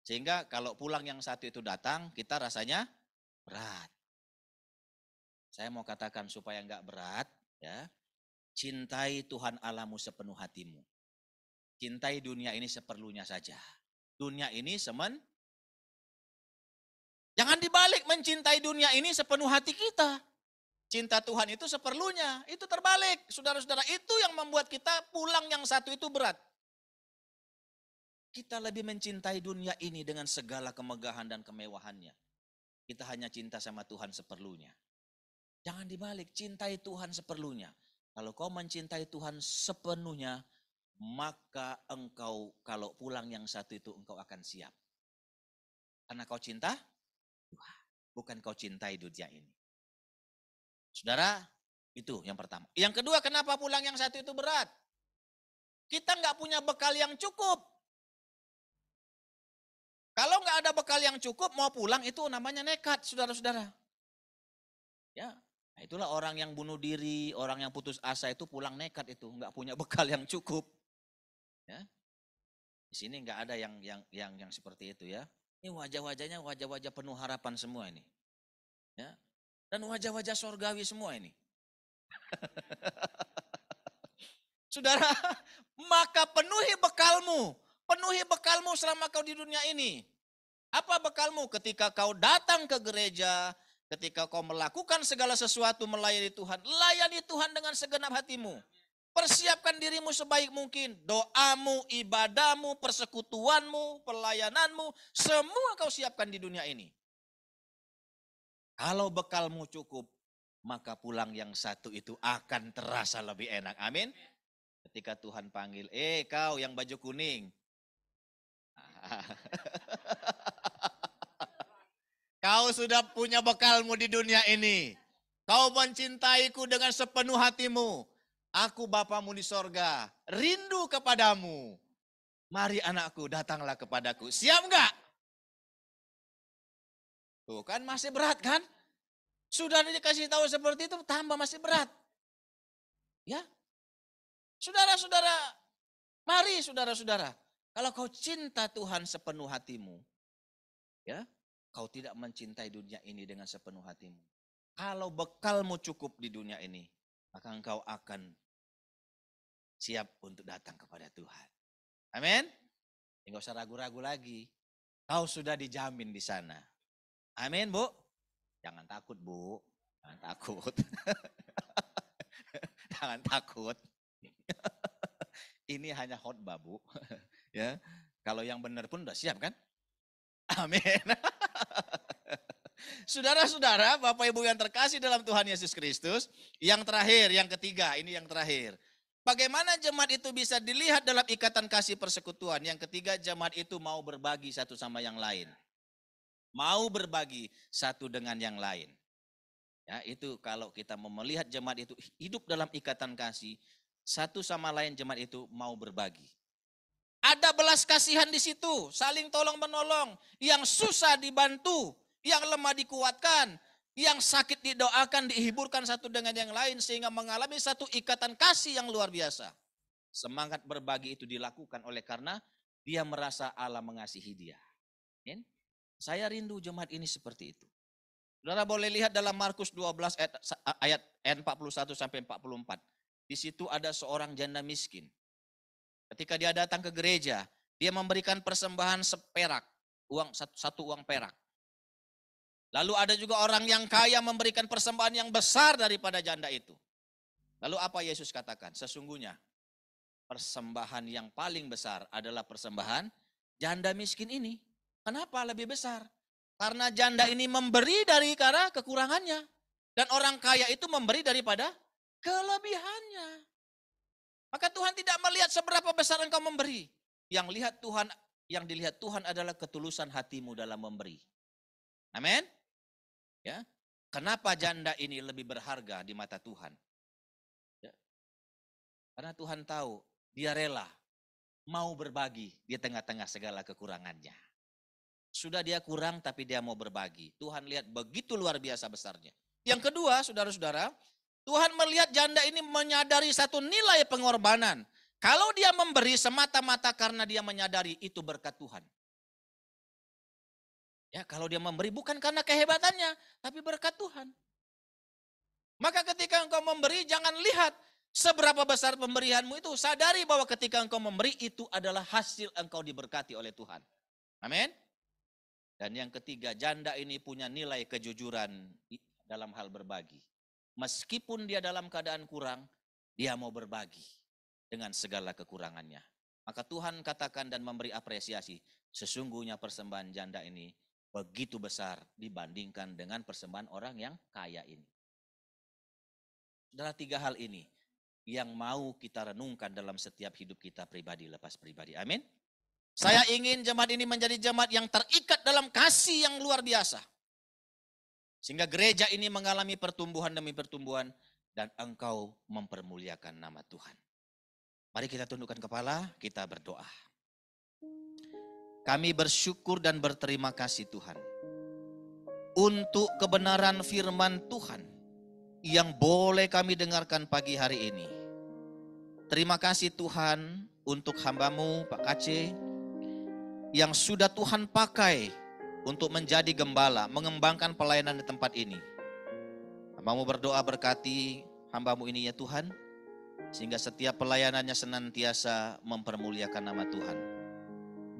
Sehingga kalau pulang yang satu itu datang, kita rasanya berat. Saya mau katakan supaya enggak berat, ya. Cintai Tuhan Allahmu sepenuh hatimu. Cintai dunia ini seperlunya saja. Dunia ini jangan dibalik mencintai dunia ini sepenuh hati kita. Cinta Tuhan itu seperlunya, itu terbalik. Saudara-saudara, itu yang membuat kita pulang yang satu itu berat. Kita lebih mencintai dunia ini dengan segala kemegahan dan kemewahannya. Kita hanya cinta sama Tuhan seperlunya. Jangan dibalik, cintai Tuhan seperlunya. Kalau kau mencintai Tuhan sepenuhnya, maka engkau kalau pulang yang satu itu engkau akan siap. Karena kau cinta Tuhan, bukan kau cintai dunia ini. Saudara, itu yang pertama. Yang kedua, kenapa pulang yang satu itu berat? Kita nggak punya bekal yang cukup. Kalau nggak ada bekal yang cukup, mau pulang itu namanya nekat, saudara-saudara. Ya, nah itulah orang yang bunuh diri, orang yang putus asa itu pulang nekat itu, nggak punya bekal yang cukup. Ya, di sini nggak ada yang seperti itu ya. Ini wajah-wajahnya wajah-wajah penuh harapan semua ini. Ya, dan wajah-wajah sorgawi semua ini. Saudara, maka penuhi bekalmu selama kau di dunia ini. Apa bekalmu ketika kau datang ke gereja, ketika kau melakukan segala sesuatu melayani Tuhan, layani Tuhan dengan segenap hatimu. Persiapkan dirimu sebaik mungkin, doamu, ibadahmu, persekutuanmu, pelayananmu, semua kau siapkan di dunia ini. Kalau bekalmu cukup, maka pulang yang satu itu akan terasa lebih enak. Amin. Ketika Tuhan panggil, kau yang baju kuning. Kau sudah punya bekalmu di dunia ini. Kau mencintaiku dengan sepenuh hatimu. Aku Bapamu di sorga, rindu kepadamu. Mari anakku, datanglah kepadaku. Siap enggak? Tuh kan masih berat kan? Sudah dikasih tahu seperti itu, tambah masih berat. Ya, saudara-saudara, mari saudara-saudara. Kalau kau cinta Tuhan sepenuh hatimu, ya, kau tidak mencintai dunia ini dengan sepenuh hatimu. Kalau bekalmu cukup di dunia ini, maka engkau akan siap untuk datang kepada Tuhan. Amin. Enggak usah ragu-ragu lagi. Kau sudah dijamin di sana. Amin, Bu. Jangan takut, Bu. Jangan takut. Jangan takut. Ini hanya khotbah, Bu. Ya. Kalau yang benar pun udah siap kan? Amin. Saudara-saudara, Bapak Ibu yang terkasih dalam Tuhan Yesus Kristus, yang terakhir, yang ketiga, ini yang terakhir. Bagaimana jemaat itu bisa dilihat dalam ikatan kasih persekutuan? Yang ketiga, jemaat itu mau berbagi satu sama yang lain. Mau berbagi satu dengan yang lain. Ya, itu kalau kita mau melihat jemaat itu hidup dalam ikatan kasih, satu sama lain jemaat itu mau berbagi. Ada belas kasihan di situ, saling tolong menolong, yang susah dibantu, yang lemah dikuatkan, yang sakit didoakan, dihiburkan satu dengan yang lain sehingga mengalami satu ikatan kasih yang luar biasa. Semangat berbagi itu dilakukan oleh karena dia merasa Allah mengasihi dia. Saya rindu jemaat ini seperti itu. Saudara boleh lihat dalam Markus 12 ayat 41 sampai 44. Di situ ada seorang janda miskin. Ketika dia datang ke gereja, dia memberikan persembahan seperak, satu uang perak. Lalu ada juga orang yang kaya memberikan persembahan yang besar daripada janda itu. Lalu apa Yesus katakan? Sesungguhnya persembahan yang paling besar adalah persembahan janda miskin ini. Kenapa lebih besar? Karena janda ini memberi dari karena kekurangannya. Dan orang kaya itu memberi daripada kelebihannya. Maka Tuhan tidak melihat seberapa besar engkau memberi. Yang dilihat Tuhan adalah ketulusan hatimu dalam memberi. Amin. Ya. Kenapa janda ini lebih berharga di mata Tuhan? Ya. Karena Tuhan tahu dia rela mau berbagi di tengah-tengah segala kekurangannya. Sudah dia kurang tapi dia mau berbagi. Tuhan lihat begitu luar biasa besarnya. Yang kedua, saudara-saudara, Tuhan melihat janda ini menyadari satu nilai pengorbanan. Kalau dia memberi semata-mata karena dia menyadari itu berkat Tuhan. Ya, kalau dia memberi bukan karena kehebatannya, tapi berkat Tuhan. Maka ketika engkau memberi, jangan lihat seberapa besar pemberianmu itu. Sadari bahwa ketika engkau memberi, itu adalah hasil engkau diberkati oleh Tuhan. Amin. Dan yang ketiga, janda ini punya nilai kejujuran dalam hal berbagi. Meskipun dia dalam keadaan kurang, dia mau berbagi dengan segala kekurangannya. Maka Tuhan katakan dan memberi apresiasi, sesungguhnya persembahan janda ini begitu besar dibandingkan dengan persembahan orang yang kaya ini. Adalah 3 hal ini yang mau kita renungkan dalam setiap hidup kita pribadi lepas pribadi. Amin. Saya ingin jemaat ini menjadi jemaat yang terikat dalam kasih yang luar biasa. Sehingga gereja ini mengalami pertumbuhan demi pertumbuhan dan engkau mempermuliakan nama Tuhan. Mari kita tundukkan kepala, kita berdoa. Kami bersyukur dan berterima kasih Tuhan untuk kebenaran firman Tuhan yang boleh kami dengarkan pagi hari ini. Terima kasih Tuhan untuk hamba-Mu Pak Kace yang sudah Tuhan pakai untuk menjadi gembala, mengembangkan pelayanan di tempat ini. Hamba-Mu berdoa berkati hamba-Mu ini ya Tuhan, sehingga setiap pelayanannya senantiasa mempermuliakan nama Tuhan.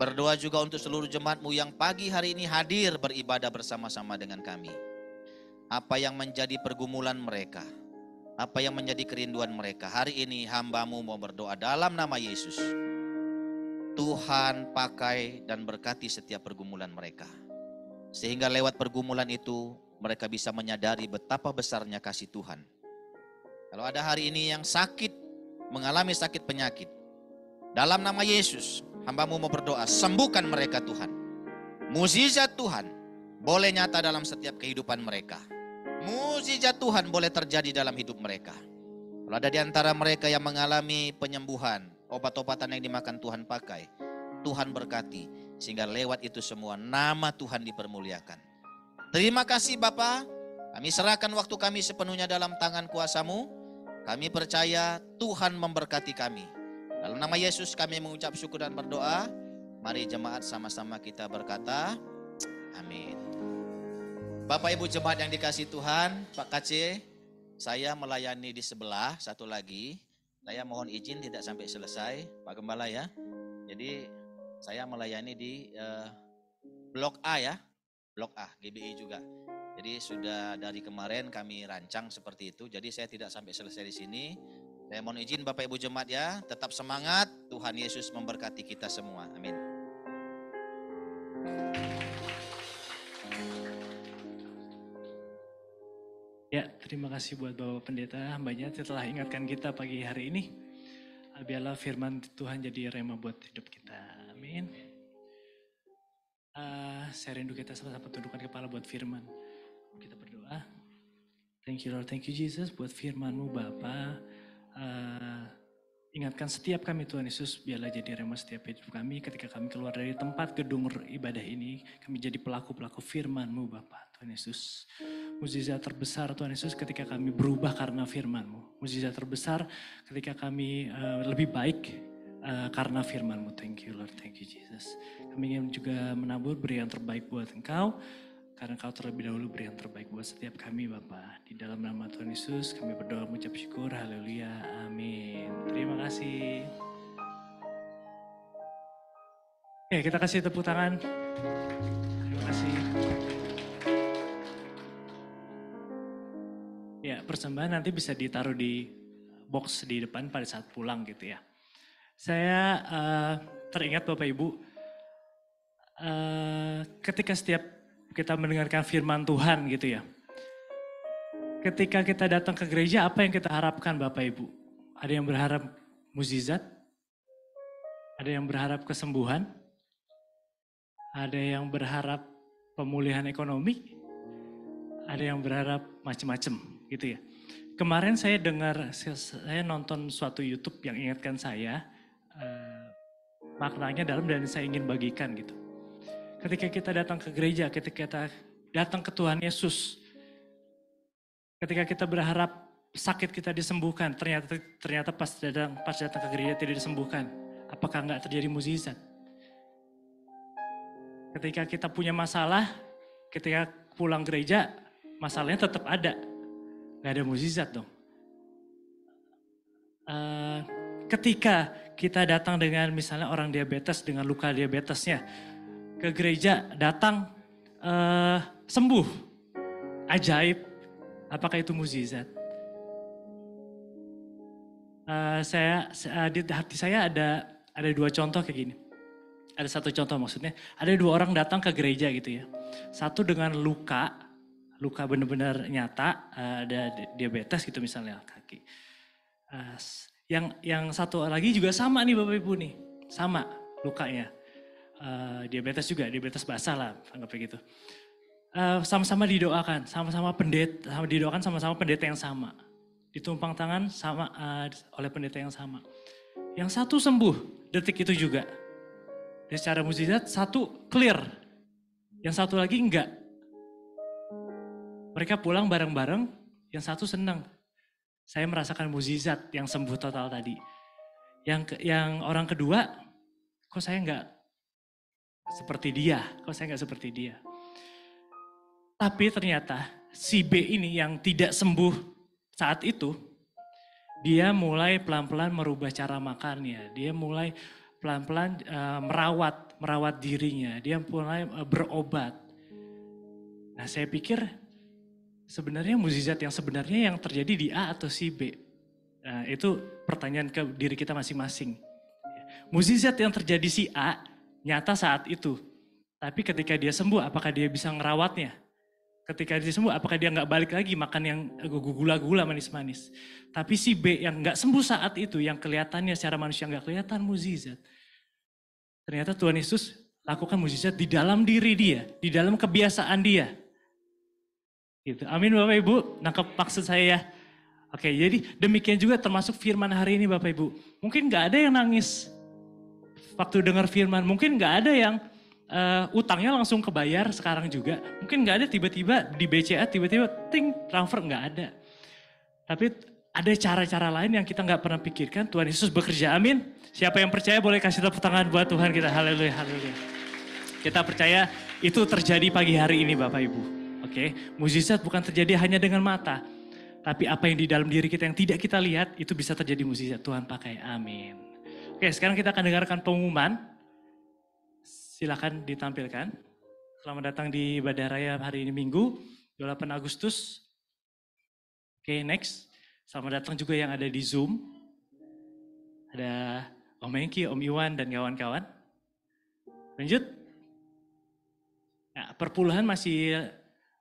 Berdoa juga untuk seluruh jemaat-Mu yang pagi hari ini hadir beribadah bersama-sama dengan kami. Apa yang menjadi pergumulan mereka, apa yang menjadi kerinduan mereka, hari ini hamba-Mu mau berdoa dalam nama Yesus. Tuhan pakai dan berkati setiap pergumulan mereka. Sehingga lewat pergumulan itu mereka bisa menyadari betapa besarnya kasih Tuhan. Kalau ada hari ini yang sakit, mengalami sakit penyakit, dalam nama Yesus, hamba-Mu mau berdoa, sembuhkan mereka Tuhan. Mukjizat Tuhan boleh nyata dalam setiap kehidupan mereka. Mukjizat Tuhan boleh terjadi dalam hidup mereka. Kalau ada di antara mereka yang mengalami penyembuhan, obat-obatan yang dimakan Tuhan pakai, Tuhan berkati. Sehingga lewat itu semua nama Tuhan dipermuliakan. Terima kasih Bapa, kami serahkan waktu kami sepenuhnya dalam tangan kuasa-Mu. Kami percaya Tuhan memberkati kami. Dalam nama Yesus kami mengucap syukur dan berdoa. Mari jemaat sama-sama kita berkata, amin. Bapak Ibu jemaat yang dikasihi Tuhan, Pak Kace, saya melayani di sebelah, satu lagi. Saya mohon izin tidak sampai selesai, Pak Gembala ya. Jadi saya melayani di Blok A ya, Blok A, GBI juga. Jadi sudah dari kemarin kami rancang seperti itu, jadi saya tidak sampai selesai di sini. Saya mohon izin Bapak Ibu jemaat ya, tetap semangat, Tuhan Yesus memberkati kita semua. Amin. Ya, terima kasih buat Bapak Pendeta, hambanya telah ingatkan kita pagi hari ini. Biarlah firman Tuhan jadi rema buat hidup kita. Amin. Saya rindu kita sama-sama tundukkan kepala buat firman. Kita berdoa. Thank you Lord, thank you Jesus buat firman-Mu Bapa. Ingatkan setiap kami Tuhan Yesus, biarlah jadi rema setiap hidup kami. Ketika kami keluar dari tempat gedung ibadah ini, kami jadi pelaku-pelaku firman-Mu Bapa Tuhan Yesus. Mukjizat terbesar Tuhan Yesus ketika kami berubah karena firman-Mu. Mukjizat terbesar ketika kami lebih baik karena firman-Mu. Thank you Lord, thank you Jesus. Kami ingin juga menabur beri yang terbaik buat Engkau. Karena Engkau terlebih dahulu beri yang terbaik buat setiap kami Bapa. Di dalam nama Tuhan Yesus kami berdoa mengucap syukur. Haleluya. Amin. Terima kasih. Oke, kita kasih tepuk tangan. Terima kasih. Ya, persembahan nanti bisa ditaruh di box di depan pada saat pulang gitu ya. Saya teringat Bapak Ibu, ketika setiap kita mendengarkan firman Tuhan gitu ya. Ketika kita datang ke gereja, apa yang kita harapkan Bapak Ibu? Ada yang berharap mukjizat? Ada yang berharap kesembuhan? Ada yang berharap pemulihan ekonomi? Ada yang berharap macam-macam gitu ya. Kemarin saya nonton suatu YouTube yang ingatkan saya, maknanya dalam dan saya ingin bagikan gitu. Ketika kita datang ke gereja, ketika kita datang ke Tuhan Yesus, ketika kita berharap sakit kita disembuhkan, ternyata pas datang ke gereja tidak disembuhkan, apakah enggak terjadi mukjizat? Ketika kita punya masalah, ketika pulang gereja, masalahnya tetap ada, nggak ada mukjizat dong. Ketika kita datang dengan misalnya orang diabetes dengan luka diabetesnya, ke gereja datang sembuh, ajaib, apakah itu mukjizat? Di hati saya ada dua contoh kayak gini. Ada satu contoh maksudnya, ada dua orang datang ke gereja gitu ya. Satu dengan luka benar-benar nyata, ada diabetes gitu misalnya kaki. Yang satu lagi juga sama nih Bapak Ibu nih, sama lukanya. Diabetes juga, diabetes basah lah anggapnya gitu. Sama-sama didoakan, sama-sama pendeta yang sama. Ditumpang tangan oleh pendeta yang sama. Yang satu sembuh detik itu juga. Dan secara mukjizat satu clear, yang satu lagi enggak. Mereka pulang bareng-bareng, yang satu senang. Saya merasakan mukjizat yang sembuh total tadi. Yang orang kedua, kok saya enggak seperti dia. Tapi ternyata si B ini yang tidak sembuh saat itu, dia mulai pelan-pelan merubah cara makannya. Dia mulai pelan-pelan merawat dirinya. Dia mulai berobat. Nah saya pikir sebenarnya mukjizat yang sebenarnya yang terjadi di A atau si B. Nah, itu pertanyaan ke diri kita masing-masing. Mukjizat yang terjadi si A nyata saat itu. Tapi ketika dia sembuh, apakah dia bisa ngerawatnya? Ketika dia sembuh, apakah dia nggak balik lagi makan yang gula-gula manis-manis? Tapi si B yang nggak sembuh saat itu, yang kelihatannya secara manusia nggak kelihatan mukjizat. Ternyata Tuhan Yesus lakukan mukjizat di dalam diri dia, di dalam kebiasaan dia. Gitu. Amin Bapak Ibu, nangkep maksud saya ya. Oke, jadi demikian juga termasuk firman hari ini Bapak Ibu. Mungkin nggak ada yang nangis waktu dengar firman, mungkin nggak ada yang utangnya langsung kebayar sekarang juga. Mungkin nggak ada tiba-tiba di BCA tiba-tiba transfer, nggak ada. Tapi ada cara-cara lain yang kita nggak pernah pikirkan. Tuhan Yesus bekerja, amin. Siapa yang percaya boleh kasih tepuk tangan buat Tuhan kita, haleluya, haleluya. Kita percaya itu terjadi pagi hari ini Bapak Ibu. Oke, mukjizat bukan terjadi hanya dengan mata. Tapi apa yang di dalam diri kita yang tidak kita lihat, itu bisa terjadi mukjizat. Tuhan pakai, amin. Oke, sekarang kita akan dengarkan pengumuman. Silakan ditampilkan. Selamat datang di Ibadah Raya hari ini Minggu, 28 Agustus. Oke, next. Selamat datang juga yang ada di Zoom. Ada Om Hengki, Om Iwan, dan kawan-kawan. Lanjut. Nah, perpuluhan masih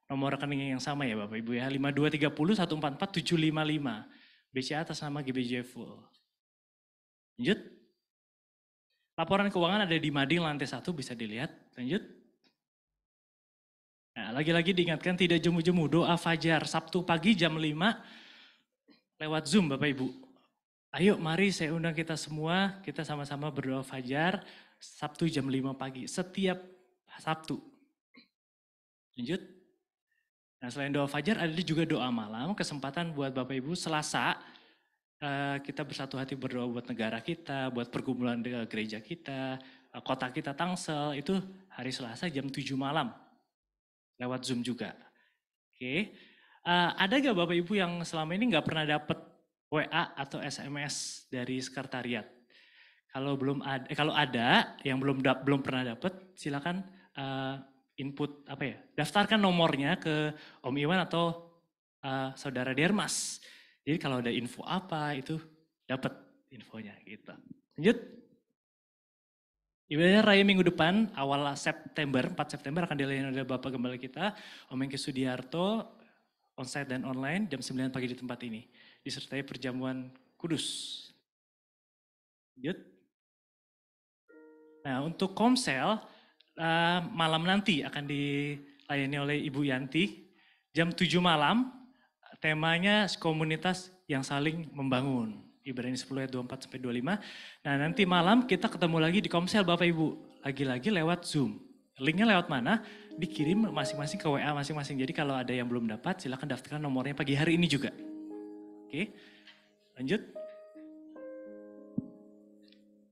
nomor rekening yang sama ya Bapak Ibu ya. 5230 144 755. BCA atas nama GBJ Full. Lanjut. Laporan keuangan ada di Mading lantai 1 bisa dilihat. Lanjut. Nah, lagi-lagi diingatkan tidak jemu-jemu doa fajar Sabtu pagi jam 5 lewat Zoom Bapak Ibu. Ayo mari saya undang kita semua, kita sama-sama berdoa fajar Sabtu jam 5 pagi setiap Sabtu. Lanjut. Nah selain doa fajar ada juga doa malam, kesempatan buat Bapak Ibu Selasa kita bersatu hati berdoa buat negara kita, buat pergumulan gereja kita, kota kita Tangsel, itu hari Selasa jam 7 malam lewat Zoom juga. Oke, ada gak Bapak Ibu yang selama ini gak pernah dapat WA atau SMS dari sekretariat? Kalau belum ada, kalau ada yang belum pernah dapat, silakan input daftarkan nomornya ke Om Iwan atau Saudara Dermas. Jadi kalau ada info apa itu dapat infonya gitu. Lanjut. Ibadah raya minggu depan, awal September, 4 September akan dilayani oleh Bapak Gembala kita, Om Hengki Sudiarto, onsite dan online, jam 9 pagi di tempat ini. Disertai perjamuan kudus. Lanjut. Nah untuk Komsel, malam nanti akan dilayani oleh Ibu Yanti, jam 7 malam, temanya komunitas yang saling membangun. Ibrani 10 ayat 24 sampai 25. Nah nanti malam kita ketemu lagi di Komsel Bapak Ibu. Lagi-lagi lewat Zoom. Linknya lewat mana? Dikirim masing-masing ke WA masing-masing. Jadi kalau ada yang belum dapat silahkan daftarkan nomornya pagi hari ini juga. Oke, lanjut.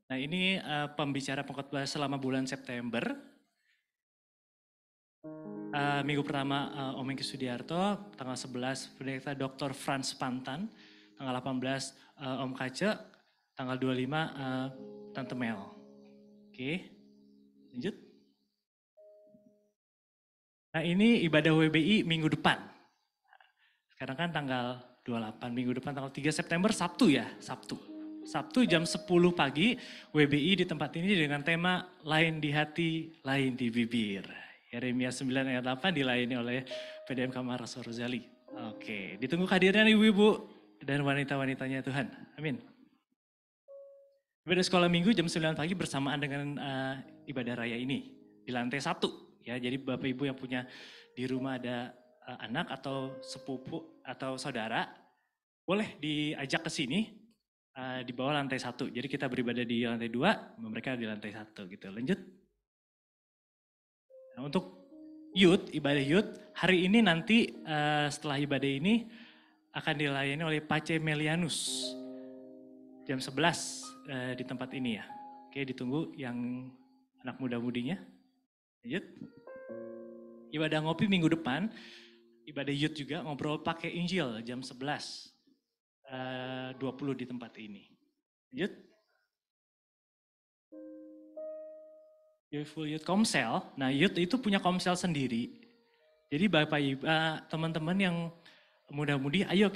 Nah ini pembicara pengkhotbah selama bulan September. Minggu pertama Om Hengki Sudiarto, tanggal 11 Pendeta Dr. Franz Pantan, tanggal 18 Om Kace, tanggal 25 Tante Mel. Oke, lanjut. Nah ini ibadah WBI minggu depan. Sekarang kan tanggal 28, minggu depan tanggal 3 September, Sabtu ya, Sabtu. Sabtu jam 10 pagi, WBI di tempat ini dengan tema Lain di Hati, Lain di Bibir. Yeremia 9 ayat 8 dilayani oleh PDM Kamar Rasul Rozali. Oke, ditunggu kehadiran ibu-ibu dan wanita-wanitanya Tuhan. Amin. Ibadah sekolah minggu jam 9 pagi bersamaan dengan ibadah raya ini. Di lantai 1. Ya, jadi Bapak Ibu yang punya di rumah ada anak atau sepupu atau saudara, boleh diajak ke sini di bawah lantai 1. Jadi kita beribadah di lantai 2, mereka di lantai 1 gitu. Lanjut. Nah, untuk youth, ibadah youth, hari ini nanti setelah ibadah ini akan dilayani oleh Pace Melianus. Jam 11 di tempat ini ya. Oke, ditunggu yang anak muda-mudinya. Lanjut. Ibadah ngopi minggu depan, ibadah youth juga ngobrol pakai Injil jam 11. 20 di tempat ini. Lanjut. Joyful Youth Komsel. Nah, youth itu punya komsel sendiri. Jadi Bapak Ibu, teman-teman yang muda-mudi, ayo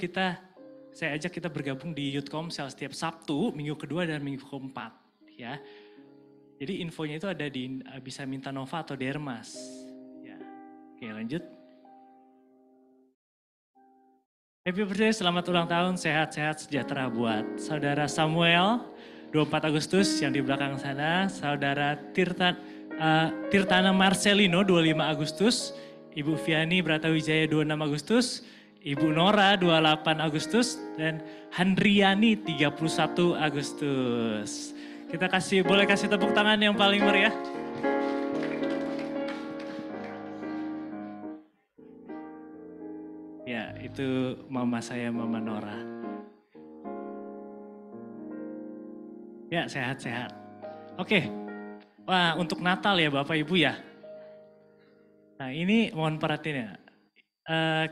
saya ajak kita bergabung di Youth Komsel setiap Sabtu, minggu kedua dan minggu keempat. Ya. Jadi infonya itu ada bisa minta Nova atau Dermas. Ya. Oke, lanjut. Happy birthday, selamat ulang tahun, sehat-sehat sejahtera buat Saudara Samuel, 24 Agustus yang di belakang sana, Saudara Tirtana Marcelino 25 Agustus, Ibu Viani Bratawijaya 26 Agustus, Ibu Nora 28 Agustus, dan Handriani 31 Agustus. Kita boleh kasih tepuk tangan yang paling meriah. Ya, itu mama saya, Mama Nora. Ya, sehat-sehat. Oke, wah untuk Natal ya Bapak Ibu ya. Nah ini mohon perhatian ya.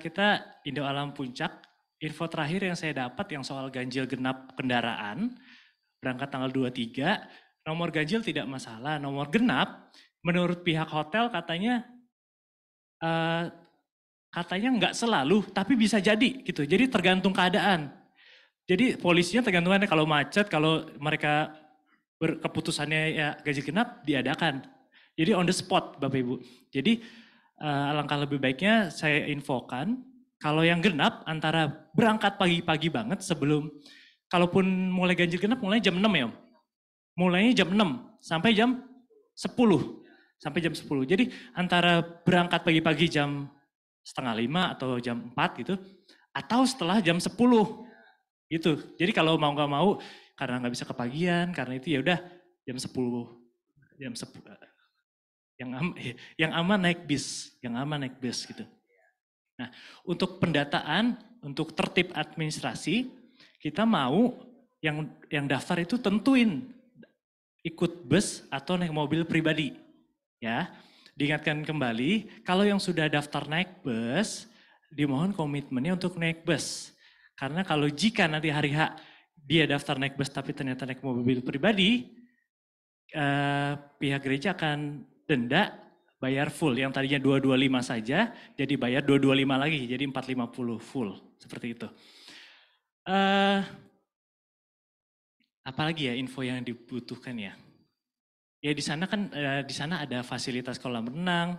Kita Indo Alam Puncak, info terakhir yang saya dapat yang soal ganjil genap kendaraan, berangkat tanggal 23, nomor ganjil tidak masalah, nomor genap menurut pihak hotel katanya nggak selalu, tapi bisa jadi gitu. Jadi tergantung keadaan. Jadi polisinya tergantung kalau macet, kalau mereka keputusannya ya ganjil genap diadakan. Jadi on the spot Bapak Ibu. Jadi alangkah lebih baiknya saya infokan kalau yang genap antara berangkat pagi-pagi banget sebelum, kalaupun mulai ganjil genap mulai jam 6 ya Om. Mulainya jam 6 sampai jam 10. Sampai jam 10. Jadi antara berangkat pagi-pagi jam setengah 5 atau jam 4 gitu, atau setelah jam 10 gitu. Jadi kalau mau nggak mau, karena nggak bisa kepagian, karena itu ya udah jam 10, yang aman naik bis gitu. Nah, untuk pendataan, untuk tertib administrasi, kita mau yang daftar itu tentuin ikut bus atau naik mobil pribadi, ya. Diingatkan kembali, kalau yang sudah daftar naik bus, dimohon komitmennya untuk naik bus. Karena kalau jika nanti hari H dia daftar naik bus tapi ternyata naik mobil pribadi, pihak gereja akan denda bayar full. Yang tadinya 225 saja, jadi bayar 225 lagi, jadi 450 full. Seperti itu. Apalagi ya info yang dibutuhkan ya? Ya di sana kan di sana ada fasilitas kolam renang,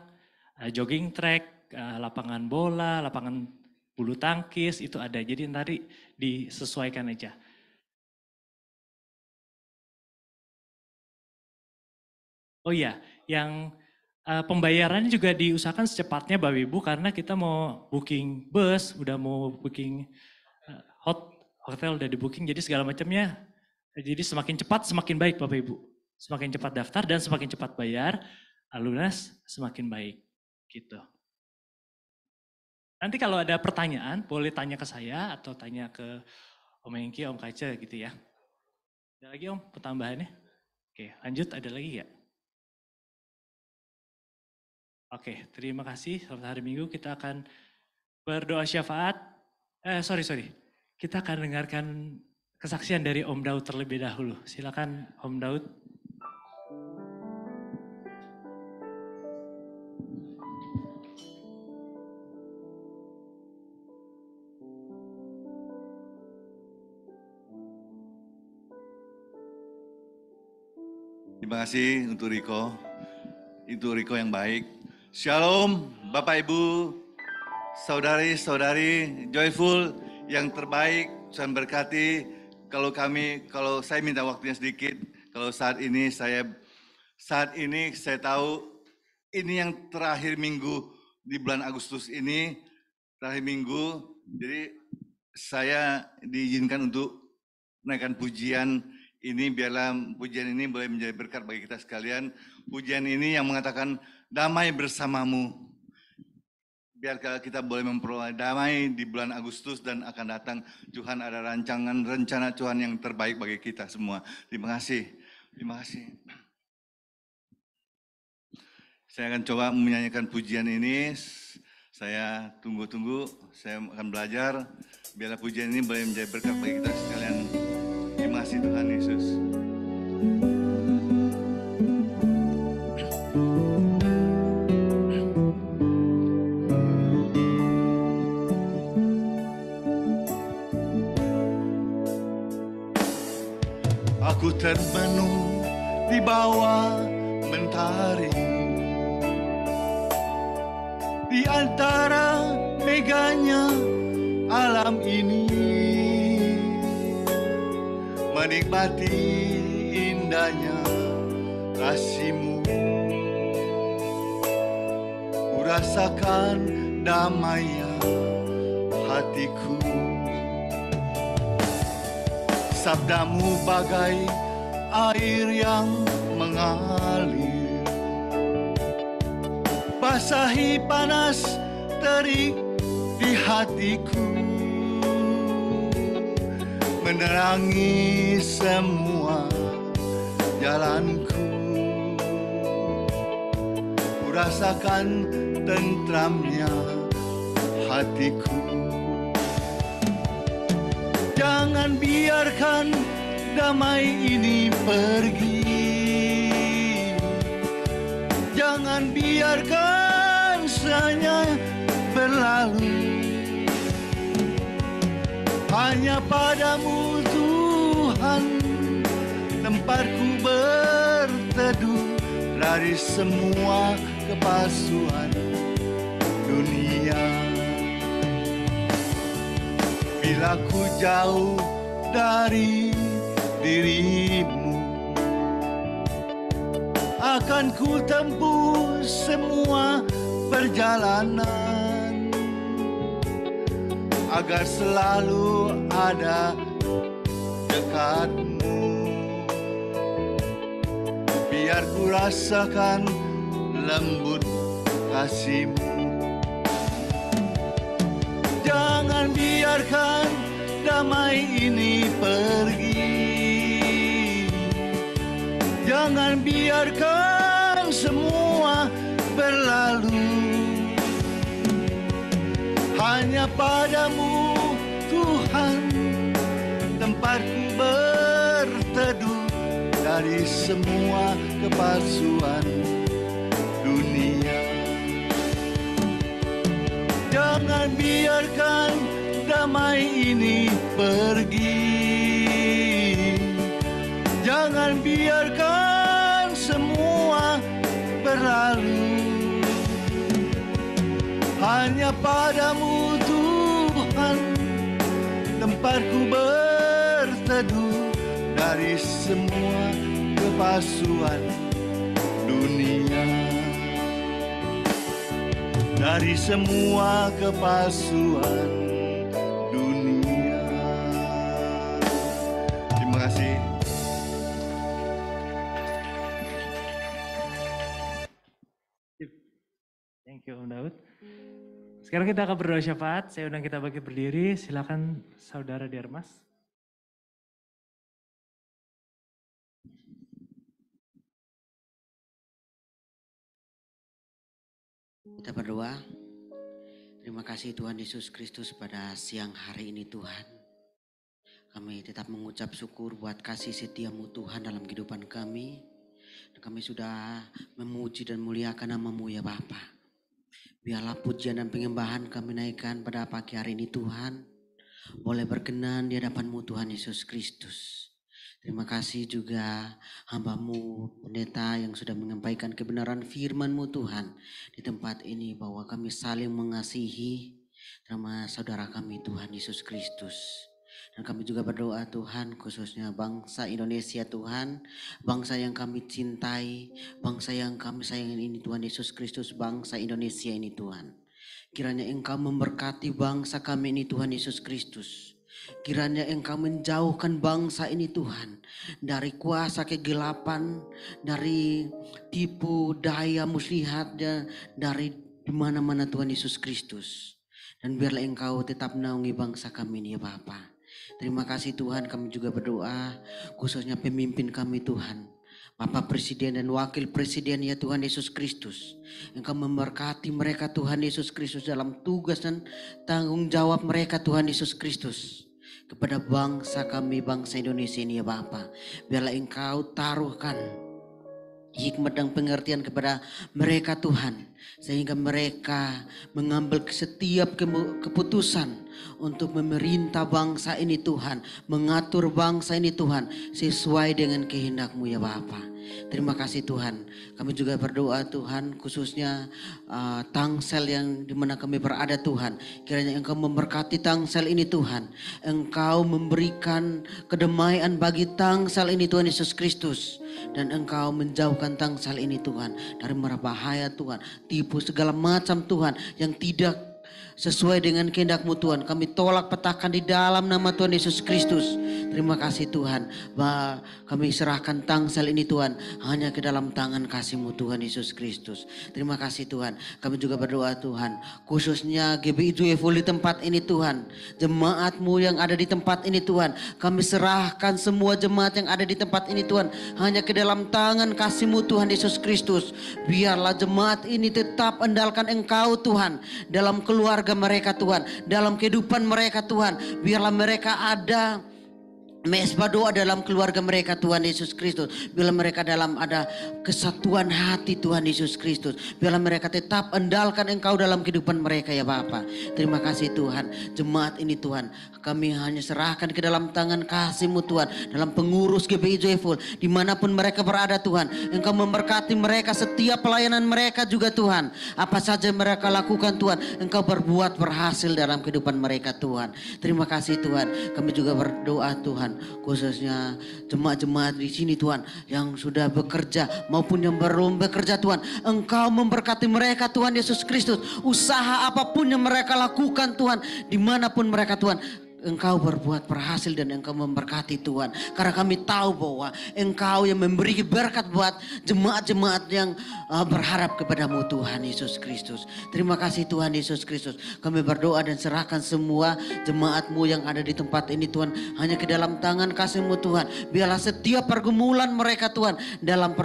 jogging track, lapangan bola, lapangan bulu tangkis itu ada. Jadi nanti disesuaikan aja. Oh iya, yang pembayarannya juga diusahakan secepatnya Bapak Ibu karena kita mau booking bus, udah mau booking hotel udah di booking, jadi segala macamnya. Jadi semakin cepat semakin baik Bapak Ibu. Semakin cepat daftar dan semakin cepat bayar, lunas semakin baik gitu. Nanti kalau ada pertanyaan boleh tanya ke saya atau tanya ke Om Hengki, Om Kaca gitu ya. Ada lagi Om pertambahannya? Oke, lanjut ada lagi ya? Oke, terima kasih. Selamat hari Minggu kita akan berdoa syafaat. Sorry. Kita akan dengarkan kesaksian dari Om Daud terlebih dahulu. Silakan Om Daud. Terima kasih untuk Riko. Itu Riko yang baik. Shalom Bapak Ibu, saudari-saudari, joyful yang terbaik, Tuhan berkati. Kalau saya minta waktunya sedikit, kalau saat ini saya tahu ini yang terakhir minggu di bulan Agustus ini, terakhir minggu, jadi saya diizinkan untuk menaikkan pujian ini, biarlah pujian ini boleh menjadi berkat bagi kita sekalian. Pujian ini yang mengatakan damai bersamamu. Biar kita boleh memperoleh damai di bulan Agustus dan akan datang. Tuhan ada rencana Tuhan yang terbaik bagi kita semua. Terima kasih. Terima kasih. Saya akan coba menyanyikan pujian ini. Saya tunggu-tunggu, saya akan belajar. Biarlah pujian ini boleh menjadi berkat bagi kita sekalian. Terima kasih Tuhan Yesus. Aku termenung di bawah mentari, di antara meganya alam ini, menikmati indahnya kasih-Mu. Ku rasakan damainya hatiku. Sabda-Mu bagai air yang mengalir, basahi panas terik di hatiku, menerangi semua jalanku. Ku rasakan tentramnya hatiku. Jangan biarkan damai ini pergi. Jangan biarkan hanya berlalu. Hanya padamu Tuhan tempatku berteduh dari semua kepalsuan dunia. Bila ku jauh dari diri-Mu, akan ku tempuh semua perjalanan, agar selalu ada dekat-Mu. Biar ku rasakan lembut kasih-Mu. Jangan biarkan damai ini pergi. Jangan biarkan semua berlalu. Hanya padamu Tuhan tempatku berteduh dari semua kepalsuan dunia. Jangan biarkan damai ini pergi. Jangan biarkan semua Padamu Tuhan, tempatku berteduh dari semua kepalsuan dunia. Dari semua kepalsuan dunia. Terima kasih. Thank you Om Daud. Sekarang kita akan berdoa syafaat. Saya undang kita bagi berdiri. Silakan Saudara Dermas. Kita berdoa. Terima kasih Tuhan Yesus Kristus pada siang hari ini Tuhan. Kami tetap mengucap syukur buat kasih setiamu Tuhan dalam kehidupan kami. Dan kami sudah memuji dan muliakan nama-Mu ya Bapa. Biarlah pujian dan penyembahan kami naikkan pada pagi hari ini Tuhan. Boleh berkenan di hadapan-Mu Tuhan Yesus Kristus. Terima kasih juga hamba-Mu pendeta yang sudah menyampaikan kebenaran firman-Mu Tuhan di tempat ini, bahwa kami saling mengasihi sama saudara kami Tuhan Yesus Kristus. Dan kami juga berdoa Tuhan, khususnya bangsa Indonesia Tuhan, bangsa yang kami cintai, bangsa yang kami sayangi ini Tuhan Yesus Kristus, bangsa Indonesia ini Tuhan. Kiranya Engkau memberkati bangsa kami ini Tuhan Yesus Kristus. Kiranya Engkau menjauhkan bangsa ini Tuhan dari kuasa kegelapan, dari tipu daya muslihat, dari mana-mana Tuhan Yesus Kristus. Dan biarlah Engkau tetap menaungi bangsa kami ini ya Bapa. Terima kasih Tuhan, kami juga berdoa khususnya pemimpin kami Tuhan. Bapak Presiden dan Wakil Presiden ya Tuhan Yesus Kristus. Engkau memberkati mereka Tuhan Yesus Kristus dalam tugas dan tanggung jawab mereka Tuhan Yesus Kristus. Kepada bangsa kami, bangsa Indonesia ini ya Bapa. Biarlah Engkau taruhkan hikmat dan pengertian kepada mereka Tuhan. Sehingga mereka mengambil setiap keputusan untuk memerintah bangsa ini Tuhan. Mengatur bangsa ini Tuhan sesuai dengan kehendak-Mu ya Bapa. Terima kasih Tuhan. Kami juga berdoa Tuhan, khususnya Tangsel yang dimana kami berada Tuhan. Kiranya Engkau memberkati Tangsel ini Tuhan. Engkau memberikan kedamaian bagi Tangsel ini Tuhan Yesus Kristus. Dan Engkau menjauhkan Tangsel ini Tuhan dari mara bahaya Tuhan, tipu segala macam Tuhan yang tidak sesuai dengan kehendak-Mu Tuhan. Kami tolak petakan di dalam nama Tuhan Yesus Kristus. Terima kasih Tuhan. Kami serahkan Tangsel ini Tuhan hanya ke dalam tangan kasih-Mu Tuhan Yesus Kristus. Terima kasih Tuhan. Kami juga berdoa Tuhan, khususnya GBI Joyful di tempat ini Tuhan. Jemaat-Mu yang ada di tempat ini Tuhan. Kami serahkan semua jemaat yang ada di tempat ini Tuhan hanya ke dalam tangan kasih-Mu Tuhan Yesus Kristus. Biarlah jemaat ini tetap andalkan Engkau Tuhan dalam keluarga mereka Tuhan, dalam kehidupan mereka Tuhan. Biarlah mereka ada mesbah doa dalam keluarga mereka Tuhan Yesus Kristus. Bila mereka dalam ada kesatuan hati Tuhan Yesus Kristus. Bila mereka tetap andalkan Engkau dalam kehidupan mereka ya Bapa. Terima kasih Tuhan. Jemaat ini Tuhan, kami hanya serahkan ke dalam tangan kasih-Mu Tuhan. Dalam pengurus GBI Joyful, dimanapun mereka berada Tuhan. Engkau memberkati mereka setiap pelayanan mereka juga Tuhan. Apa saja mereka lakukan Tuhan, Engkau berbuat berhasil dalam kehidupan mereka Tuhan. Terima kasih Tuhan. Kami juga berdoa Tuhan, khususnya jemaat-jemaat di sini Tuhan yang sudah bekerja maupun yang belum bekerja Tuhan. Engkau memberkati mereka Tuhan Yesus Kristus. Usaha apapun yang mereka lakukan Tuhan, dimanapun mereka Tuhan, Engkau berbuat berhasil dan Engkau memberkati Tuhan. Karena kami tahu bahwa Engkau yang memberi berkat buat jemaat-jemaat yang berharap kepadamu Tuhan Yesus Kristus. Terima kasih Tuhan Yesus Kristus. Kami berdoa dan serahkan semua jemaat-Mu yang ada di tempat ini Tuhan hanya ke dalam tangan kasih-Mu Tuhan. Biarlah setiap pergumulan mereka Tuhan dalam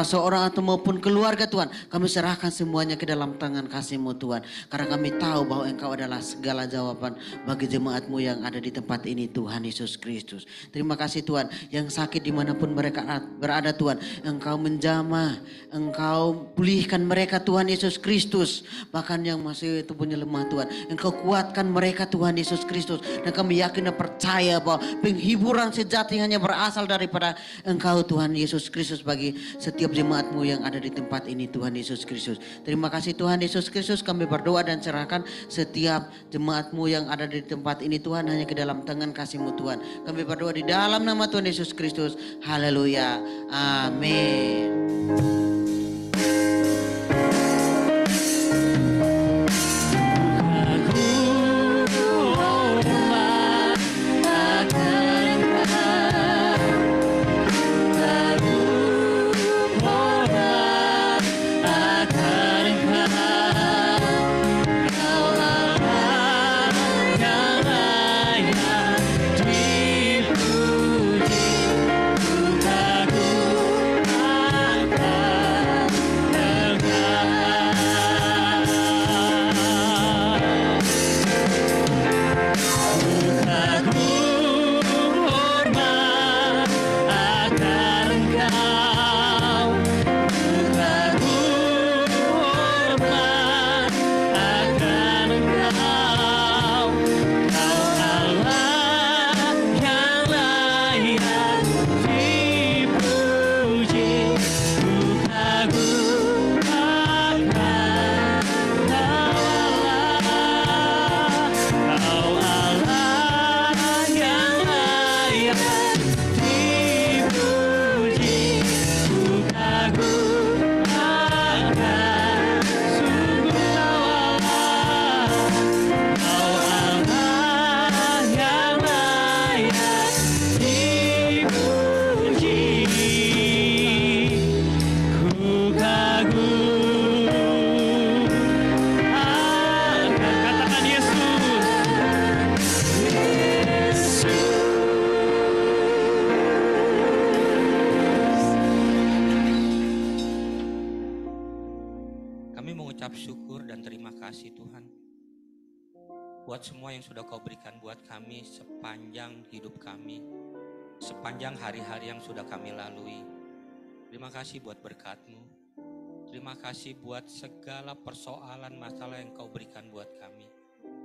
seorang atau maupun keluarga Tuhan, kami serahkan semuanya ke dalam tangan kasih-Mu Tuhan. Karena kami tahu bahwa Engkau adalah segala jawaban bagi jemaat-Mu jemaat-Mu yang ada di tempat ini Tuhan Yesus Kristus. Terima kasih Tuhan, yang sakit dimanapun mereka berada Tuhan, Engkau menjamah, Engkau pulihkan mereka Tuhan Yesus Kristus. Bahkan yang masih tubuhnya lemah Tuhan, Engkau kuatkan mereka Tuhan Yesus Kristus. Dan kami yakin dan percaya bahwa penghiburan sejati hanya berasal daripada Engkau Tuhan Yesus Kristus bagi setiap jemaat-Mu yang ada di tempat ini Tuhan Yesus Kristus. Terima kasih Tuhan Yesus Kristus, kami berdoa dan serahkan setiap jemaat-Mu yang ada di tempat ini Tuhan hanya ke dalam tangan kasih-Mu Tuhan. Kami berdoa di dalam nama Tuhan Yesus Kristus. Haleluya. Amin. Kami mengucap syukur dan terima kasih Tuhan buat semua yang sudah Kau berikan buat kami sepanjang hidup kami, sepanjang hari-hari yang sudah kami lalui. Terima kasih buat berkat-Mu. Terima kasih buat segala persoalan masalah yang Kau berikan buat kami.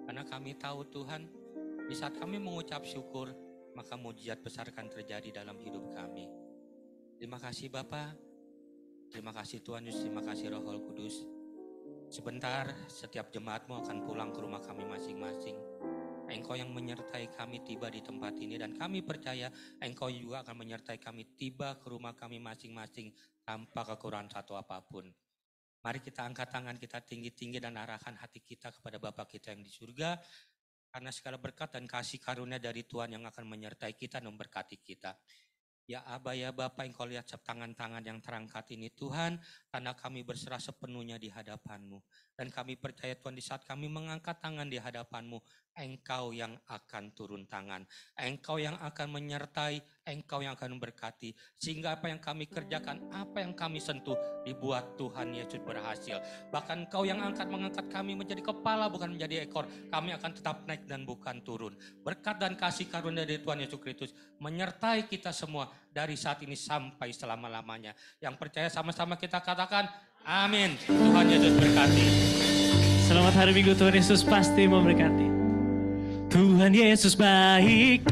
Karena kami tahu Tuhan, di saat kami mengucap syukur, maka mujizat besar akan terjadi dalam hidup kami. Terima kasih Bapa. Terima kasih Tuhan Yesus, terima kasih Roh Kudus. Sebentar setiap jemaat-Mu akan pulang ke rumah kami masing-masing. Engkau yang menyertai kami tiba di tempat ini dan kami percaya Engkau juga akan menyertai kami tiba ke rumah kami masing-masing tanpa kekurangan satu apapun. Mari kita angkat tangan kita tinggi-tinggi dan arahkan hati kita kepada Bapa kita yang di surga. Karena segala berkat dan kasih karunia dari Tuhan yang akan menyertai kita dan memberkati kita. Ya Aba, ya Bapa, Engkau lihat tangan-tangan yang terangkat ini Tuhan, karena kami berserah sepenuhnya di hadapan-Mu. Dan kami percaya Tuhan, di saat kami mengangkat tangan di hadapan-Mu, Engkau yang akan turun tangan. Engkau yang akan menyertai, Engkau yang akan memberkati. Sehingga apa yang kami kerjakan, apa yang kami sentuh, dibuat Tuhan Yesus berhasil. Bahkan Engkau yang mengangkat kami menjadi kepala bukan menjadi ekor. Kami akan tetap naik dan bukan turun. Berkat dan kasih karunia dari Tuhan Yesus Kristus menyertai kita semua dari saat ini sampai selama-lamanya. Yang percaya sama-sama kita katakan, amin. Tuhan Yesus berkati. Selamat hari Minggu, Tuhan Yesus pasti memberkati. Tuhan Yesus baik.